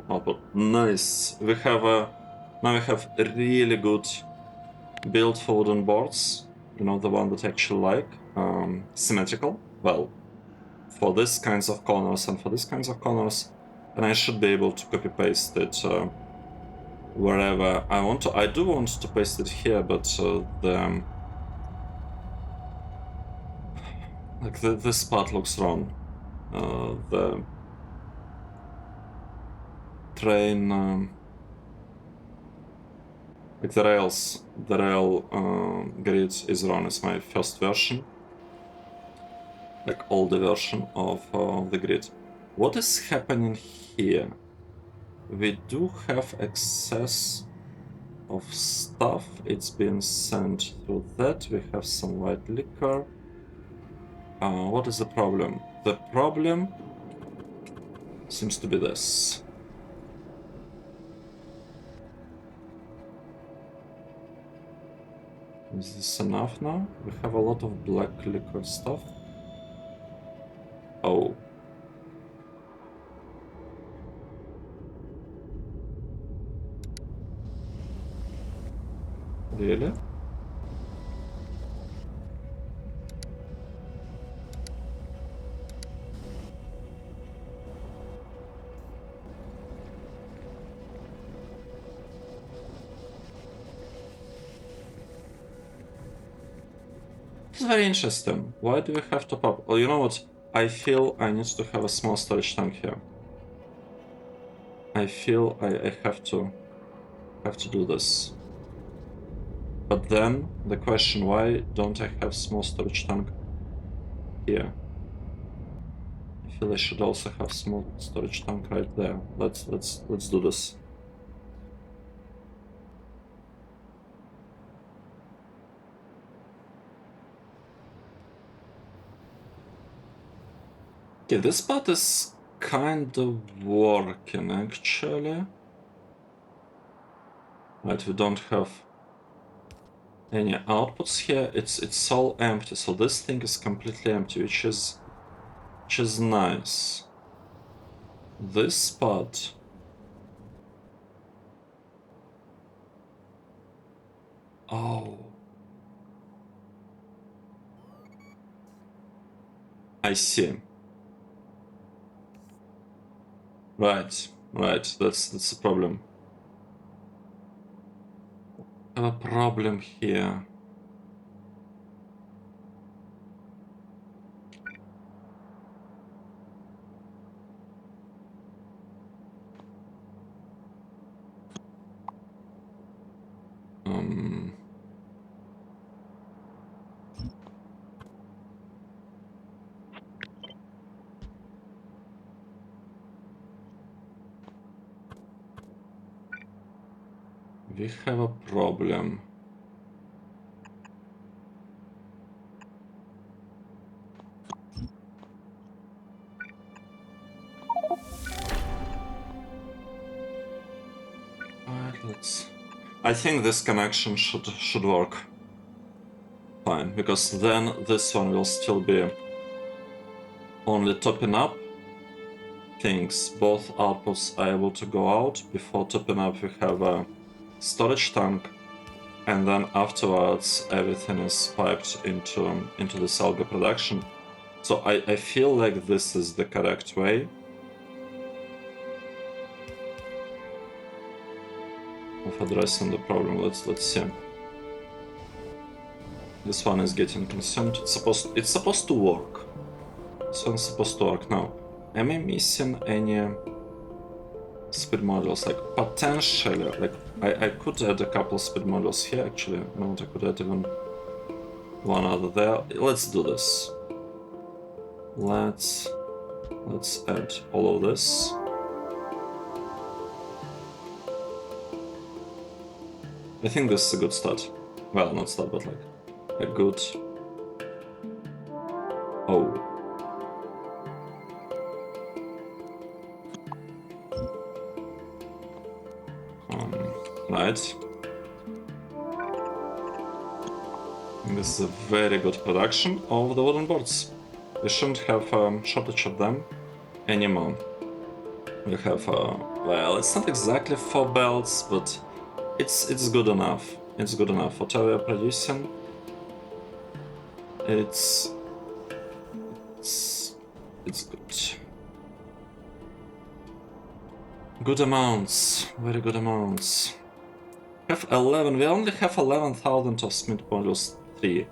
output. Nice. We have now we have a really good build for wooden boards. You know, the one that I actually like. Symmetrical. Well, for these kinds of corners and for these kinds of corners. And I should be able to copy paste it wherever I want to. I do want to paste it here, but this part looks wrong. The train, like the rail grid is wrong. It's my first version, like older version of the grid. What is happening here? We do have excess of stuff. It's been sent through that. We have some white liquor. What is the problem? The problem seems to be this. Is this enough now? We have a lot of black liquor stuff. Oh. Really? It's very interesting. Why do we have to pop? Well, you know what? I feel I need to have a small storage tank here. I feel I have to do this. But then the question, why don't I have small storage tank here? I feel I should also have small storage tank right there. Let's do this. Okay, this part is kind of working actually. Right, we don't have any outputs here. It's all empty, so this thing is completely empty, which is nice. This spot. Oh. I see. Right. That's a problem. I have a problem here. We have a problem. Alright, let's... I think this connection should work fine, because then this one will still be only topping up things. Both outputs are able to go out. Before topping up we have a storage tank, and then afterwards everything is piped into this alga production. So I feel like this is the correct way of addressing the problem. Let's see. This one is getting consumed. It's supposed to work. This one's supposed to work now. Am I missing any speed modules? Like potentially, like I could add a couple speed modules here. Actually, no, I could add even one other there. Let's do this. Let's add all of this. I think this is a good start. Well, not start, but like a good... Oh. Right. This is a very good production of the wooden boards. We shouldn't have shortage of them anymore. We have, well, it's not exactly 4 belts, but it's good enough. It's good enough. Whatever we're producing, it's good. Good amounts, very good amounts. Have 11. We only have 11,000 of Smith modules 3.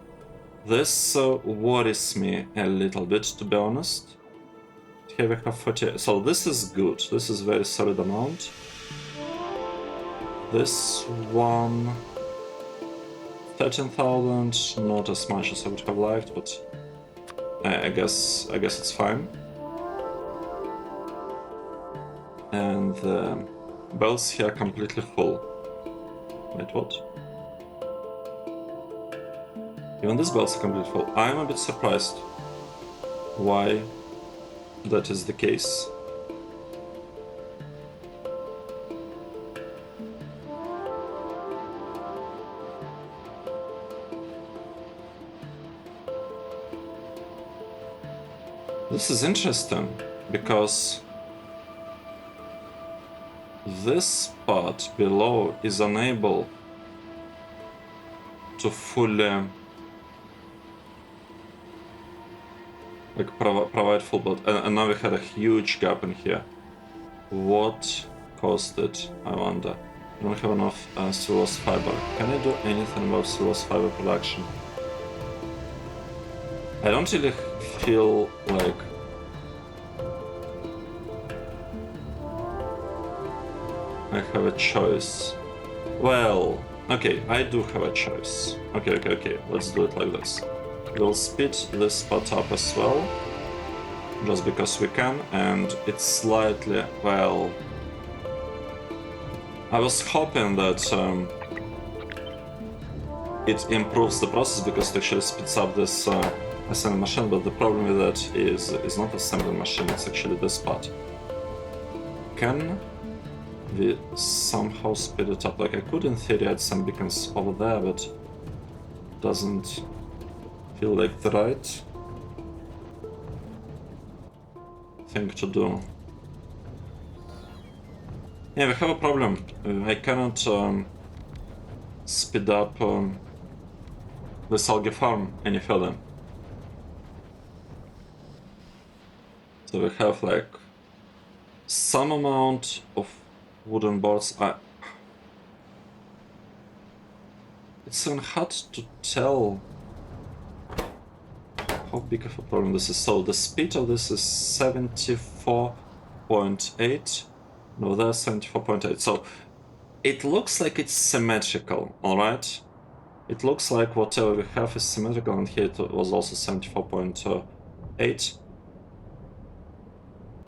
This worries me a little bit, to be honest. Here we have 40. So this is good. This is very solid amount. This one, 13,000. Not as much as I would have liked, but I guess it's fine. And the belts here are completely full. Wait, what? Even these belts are completely full. I'm a bit surprised why that is the case. This is interesting, because this part below is unable to fully like provide full build, and now we had a huge gap in here. What caused it, I wonder? I don't have enough cellulose fiber. Can I do anything about cellulose fiber production? I don't really feel like I have a choice. Well, okay, I do have a choice. Okay, let's do it like this. We'll speed this part up as well, just because we can, and it's slightly, well... I was hoping that it improves the process, because it actually speeds up this assembly machine, but the problem with that is not assembly machine, it's actually this part. Can we somehow speed it up? Like, I could in theory add some beacons over there, but doesn't feel like the right thing to do. Yeah, we have a problem. I cannot speed up this algae farm any further. So we have like some amount of wooden boards. It's even hard to tell how big of a problem this is. So the speed of this is 74.8. No, that's 74.8. So it looks like it's symmetrical, alright? It looks like whatever we have is symmetrical, and here it was also 74.8.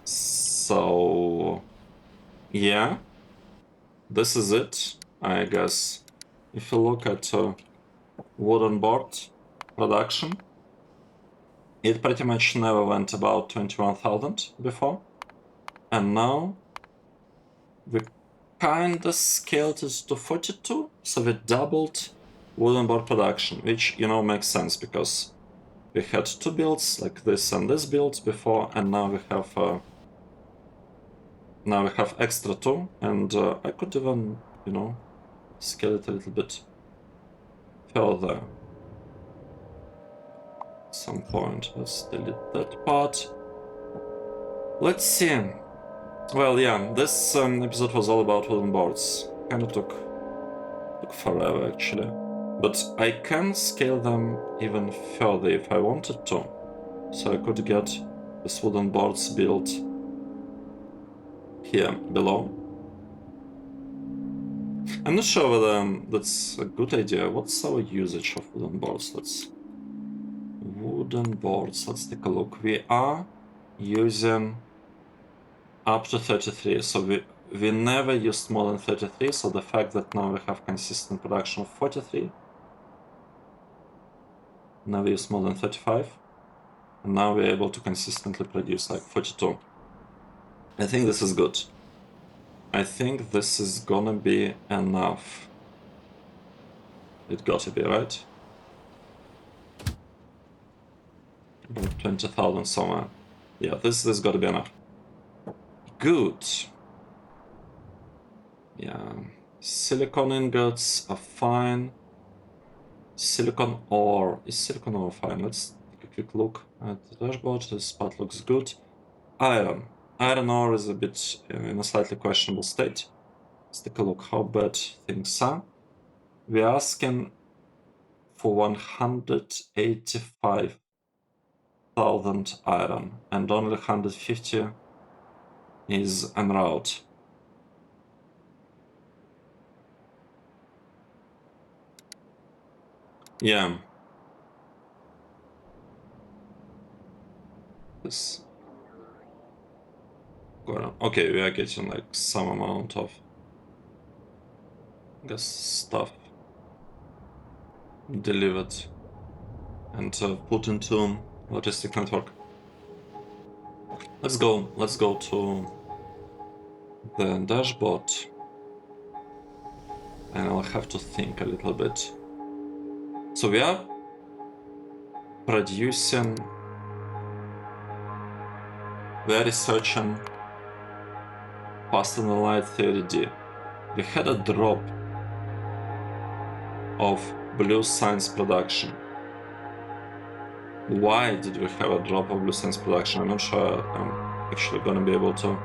So yeah, this is it, I guess. If you look at wooden board production, it pretty much never went about 21,000 before, and now we kinda scaled it to 42, so we doubled wooden board production, which, you know, makes sense because we had two builds like this and this build before, and now we have extra two, and I could even, you know, scale it a little bit further. At some point, let's delete that part. Let's see. Well, yeah, this episode was all about wooden boards. Kind of took forever, actually. But I can scale them even further if I wanted to. So I could get these wooden boards built here below. I'm not sure whether that's a good idea. What's our usage of wooden boards? Wooden boards, let's take a look. We are using up to 33, so we never used more than 33, so the fact that now we have consistent production of 43, never used more than 35, and now we're able to consistently produce like 42. I think this is good. I think this is gonna be enough. It gotta be, right? About 20,000 somewhere. Yeah, this gotta be enough. Good. Yeah, silicon ingots are fine. Silicon ore. Is silicon ore fine? Let's take a quick look at the dashboard. This part looks good. Iron. Iron ore is a bit in a slightly questionable state. Let's take a look how bad things are. We're asking for 185,000 iron, and only 150 is en route. Yeah. This. Okay, we are getting like some amount of, I guess, stuff delivered and put into logistic network. Let's go to the dashboard, and I'll have to think a little bit. So we are producing, we are researching Bottleneck Lite 30D. We had a drop of blue science production. Why did we have a drop of blue science production? I'm not sure I'm actually gonna be able to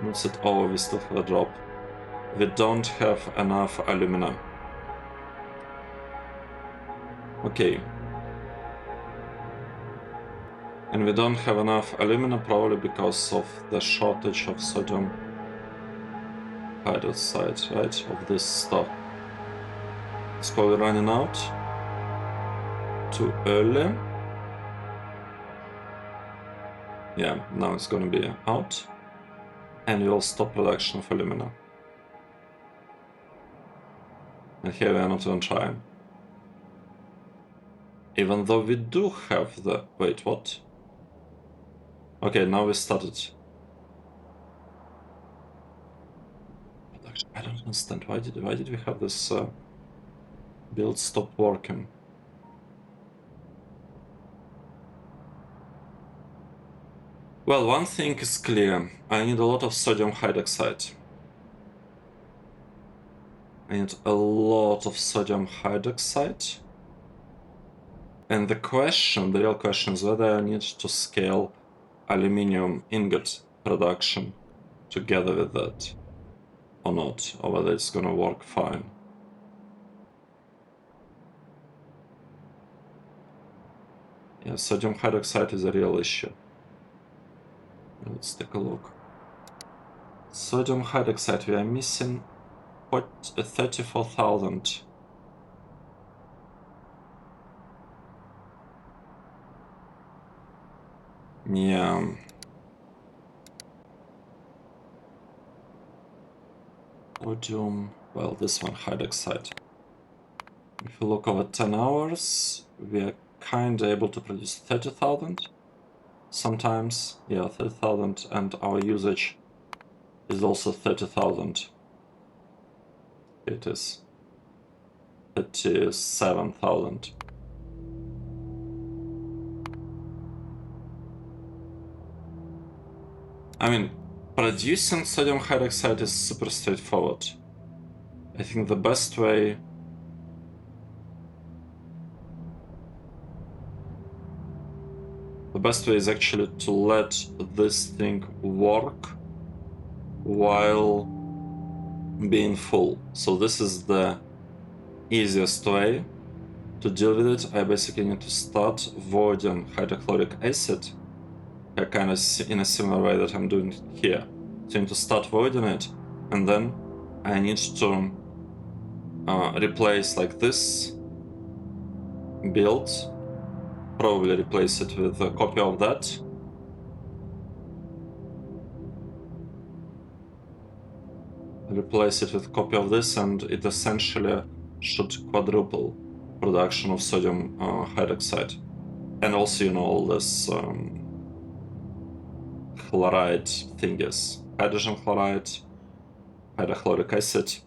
notice it. Oh, we still have a drop. We don't have enough aluminum. Okay. And we don't have enough aluminum probably because of the shortage of sodium hydroxide, right? Of this stuff. It's probably running out too early. Yeah, now it's gonna be out. And we'll stop production of aluminum. And here we are not even trying. Even though we do have the... Wait, what? Okay, now we started. I don't understand. Why did we have this Build stopped working. Well, one thing is clear. I need a lot of sodium hydroxide. I need a lot of sodium hydroxide. And the real question is whether I need to scale aluminium ingot production together with that or not, or whether it's gonna work fine. Yeah, sodium hydroxide is a real issue. Let's take a look. Sodium hydroxide, we are missing 34,000. Yeah. Sodium, well, this one, hydroxide. If you look over 10 hours, we are kinda able to produce 30,000. Sometimes, yeah, 30,000, and our usage is also 30,000. It is 37,000. I mean, producing sodium hydroxide is super straightforward. I think the best way is actually to let this thing work while being full. So this is the easiest way to deal with it. I basically need to start voiding hydrochloric acid, kind of in a similar way that I'm doing here. So I need to start voiding it, and then I need to replace like this build, probably replace it with a copy of that. Replace it with a copy of this, and it essentially should quadruple production of sodium hydroxide. And also, you know, all this chloride thingies. Hydrogen chloride, hydrochloric acid.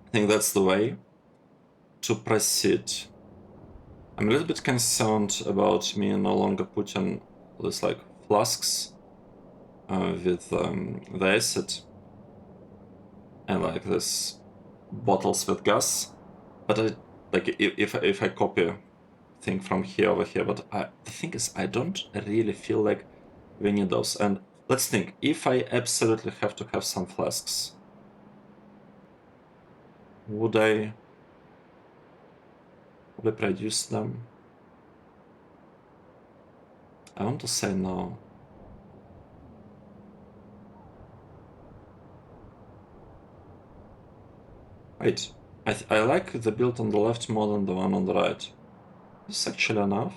I think that's the way to proceed. I'm a little bit concerned about me no longer putting this like flasks with the acid and like this bottles with gas. But I, like if I copy thing from here over here, but the thing is I don't really feel like we need those. And let's think, if I absolutely have to have some flasks, would I produce them? I want to say no. Wait, I like the build on the left more than the one on the right. Is this actually enough?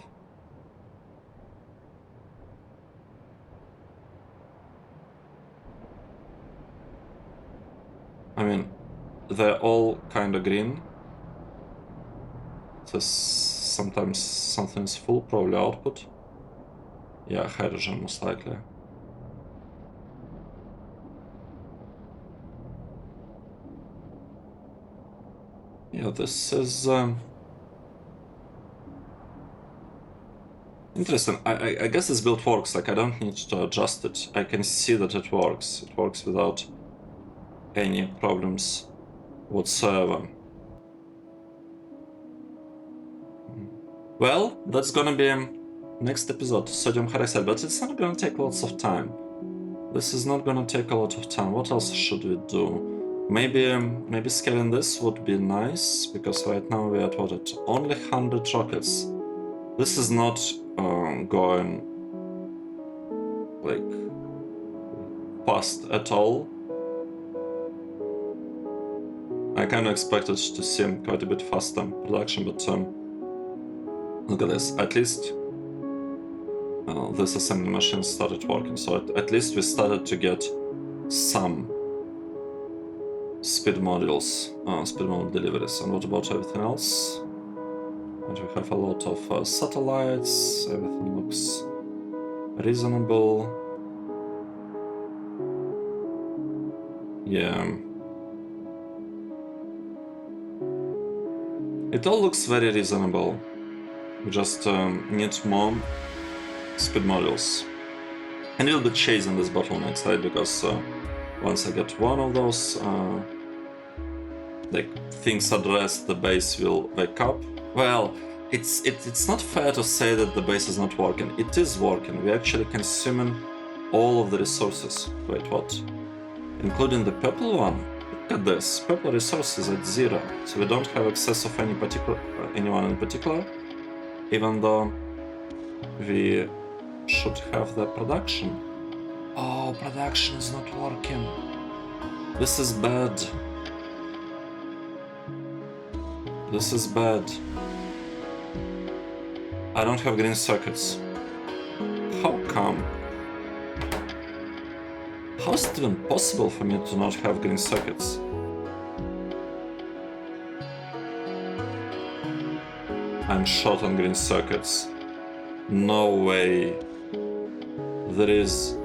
I mean, they're all kind of green. So sometimes something's full, probably output. Yeah, hydrogen most likely. Yeah, this is interesting. I guess this build works. Like, I don't need to adjust it. I can see that it works. It works without any problems whatsoever. Well, that's gonna be next episode, sodium hydroxide, but it's not gonna take lots of time. This is not gonna take a lot of time. What else should we do? Maybe scaling this would be nice, because right now we're at what? At only 100 rockets. This is not going like fast at all. I kind of expected to see quite a bit faster production, but look at this. At least this assembly machine started working, so at least we started to get some speed modules, speed module deliveries. And what about everything else? And we have a lot of satellites. Everything looks reasonable. Yeah. It all looks very reasonable. We just need more speed modules. I need a little bit chasing this bottleneck side because once I get one of those like things addressed, the base will wake up. Well, it's not fair to say that the base is not working. It is working. We're actually consuming all of the resources. Wait, what? Including the purple one? Look at this. Purple resources at 0. So we don't have access of anyone in particular, even though we should have the production. Oh, production is not working. This is bad. This is bad. I don't have green circuits. How come? How is it even possible for me to not have green circuits? I'm short on green circuits. No way. There is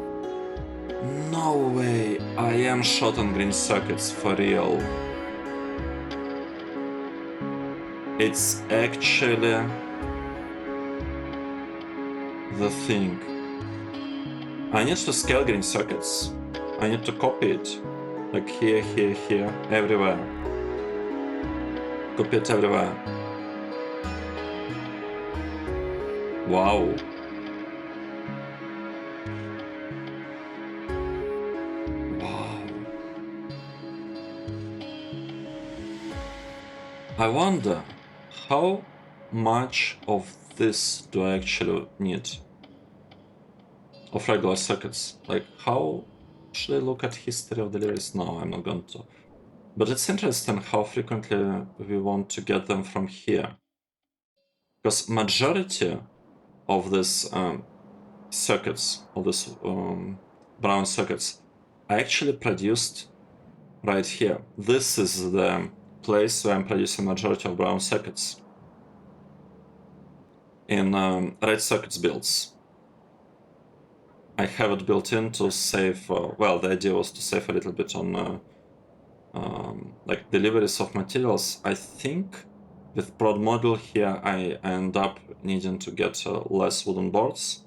no way I am short on green circuits for real. It's actually the thing. I need to scale green circuits. I need to copy it. Like here, here, here, everywhere. Copy it everywhere. Wow. Wow. I wonder how much of this do I actually need? Of regular circuits. Like, how should I look at history of deliveries? No, I'm not going to. But it's interesting how frequently we want to get them from here. Because majority of these circuits, of these brown circuits, are actually produced right here. This is the place where I'm producing majority of brown circuits. In red circuits builds. I have it built in to save, well, the idea was to save a little bit on like deliveries of materials. I think with prod module here, I end up needing to get less wooden boards,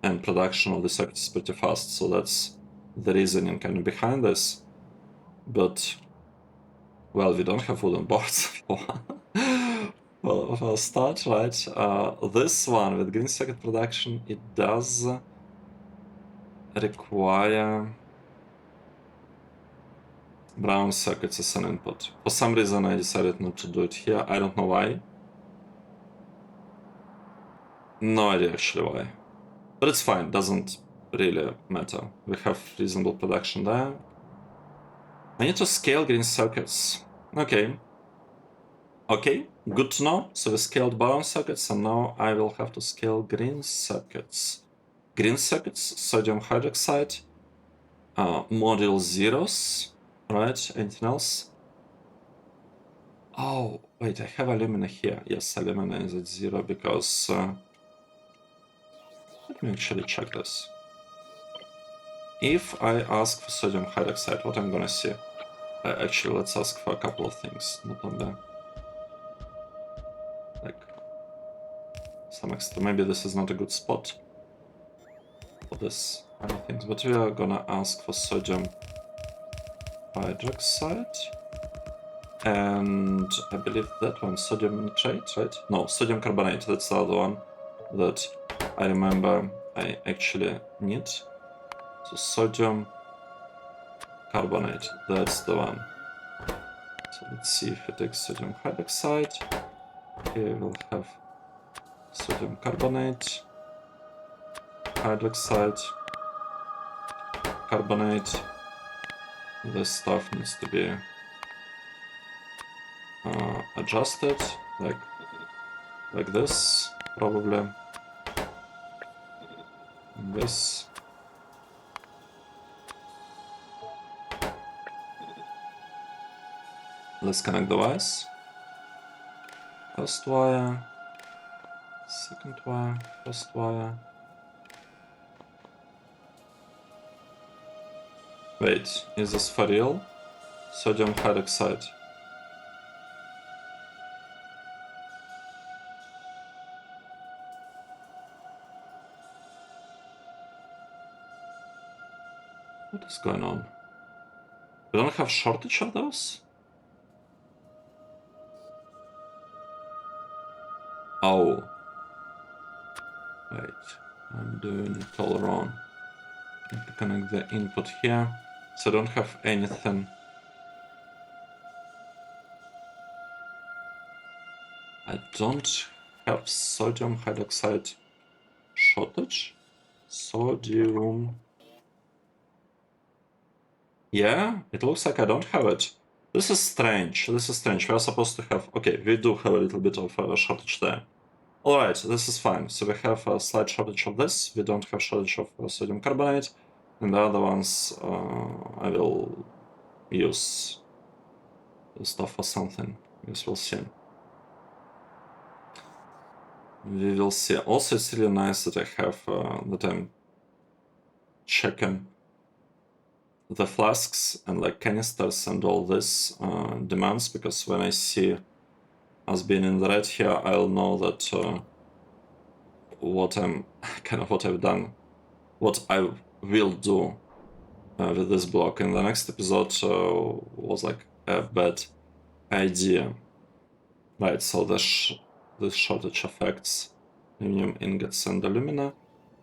and production of the circuits is pretty fast, so that's the reasoning kind of behind this. But, well, we don't have wooden boards for a start, right? This one with green circuit production, it does require brown circuits as an input. For some reason I decided not to do it here. I don't know why. No idea actually why. But it's fine, doesn't really matter. We have reasonable production there. I need to scale green circuits. Okay. Okay, good to know. So we scaled brown circuits, and now I will have to scale green circuits. Green circuits, sodium hydroxide, module zeros, right? Anything else? Oh, wait, I have alumina here. Yes, alumina is at 0 because... let me actually check this. If I ask for sodium hydroxide, what I'm gonna see? Actually, let's ask for a couple of things, not only... like... some extra... maybe this is not a good spot for this kind of things, but we are gonna ask for sodium hydroxide. And I believe that one, sodium nitrate, right? No, sodium carbonate, that's the other one that I remember I actually need. So sodium carbonate, that's the one. So let's see if it takes sodium hydroxide. Here we'll have sodium carbonate, hydroxide, carbonate. This stuff needs to be adjusted, like this, probably. And this. Let's connect the wires. First wire, second wire, first wire. Wait, is this for real? Sodium hydroxide. What is going on? We don't have shortage of those? Oh. Wait, I'm doing it all wrong. I need to connect the input here. So I don't have anything. I don't have sodium hydroxide shortage. Sodium. Yeah, it looks like I don't have it. This is strange. This is strange. We are supposed to have... Okay, we do have a little bit of a shortage there. Alright, this is fine. So we have a slight shortage of this. We don't have shortage of sodium carbonate. And the other ones, I will use the stuff for something. Yes, we'll see. We will see. Also, it's really nice that I have, that I'm checking the flasks and like canisters and all this demands, because when I see us being in the red here, I'll know that what I'm what I've done, what I will do with this block in the next episode was like a bad idea. Right, so this shortage affects aluminum ingots and alumina.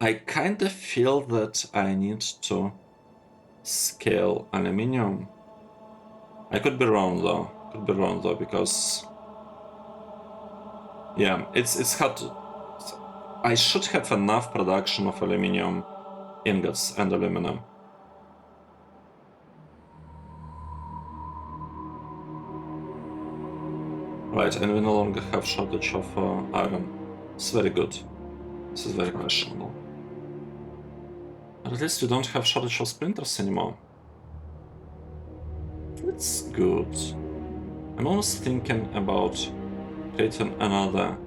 I kind of feel that I need to scale aluminium. I could be wrong though. Because yeah, it's hard to... I should have enough production of aluminium ingots and aluminum. Right, and we no longer have shortage of iron. It's very good. This is very questionable. But at least we don't have shortage of splinters anymore. It's good. I'm almost thinking about creating another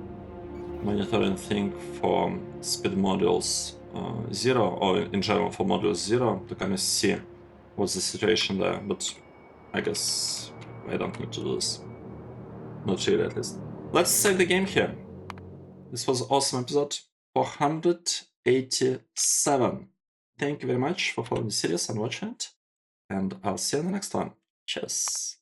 monitoring thing for speed modules 0, or in general for modules 0, to kind of see what's the situation there, but I guess I don't need to do this. Not really, at least. Let's save the game here. This was awesome episode 487. Thank you very much for following the series and watching it, and I'll see you in the next one. Cheers.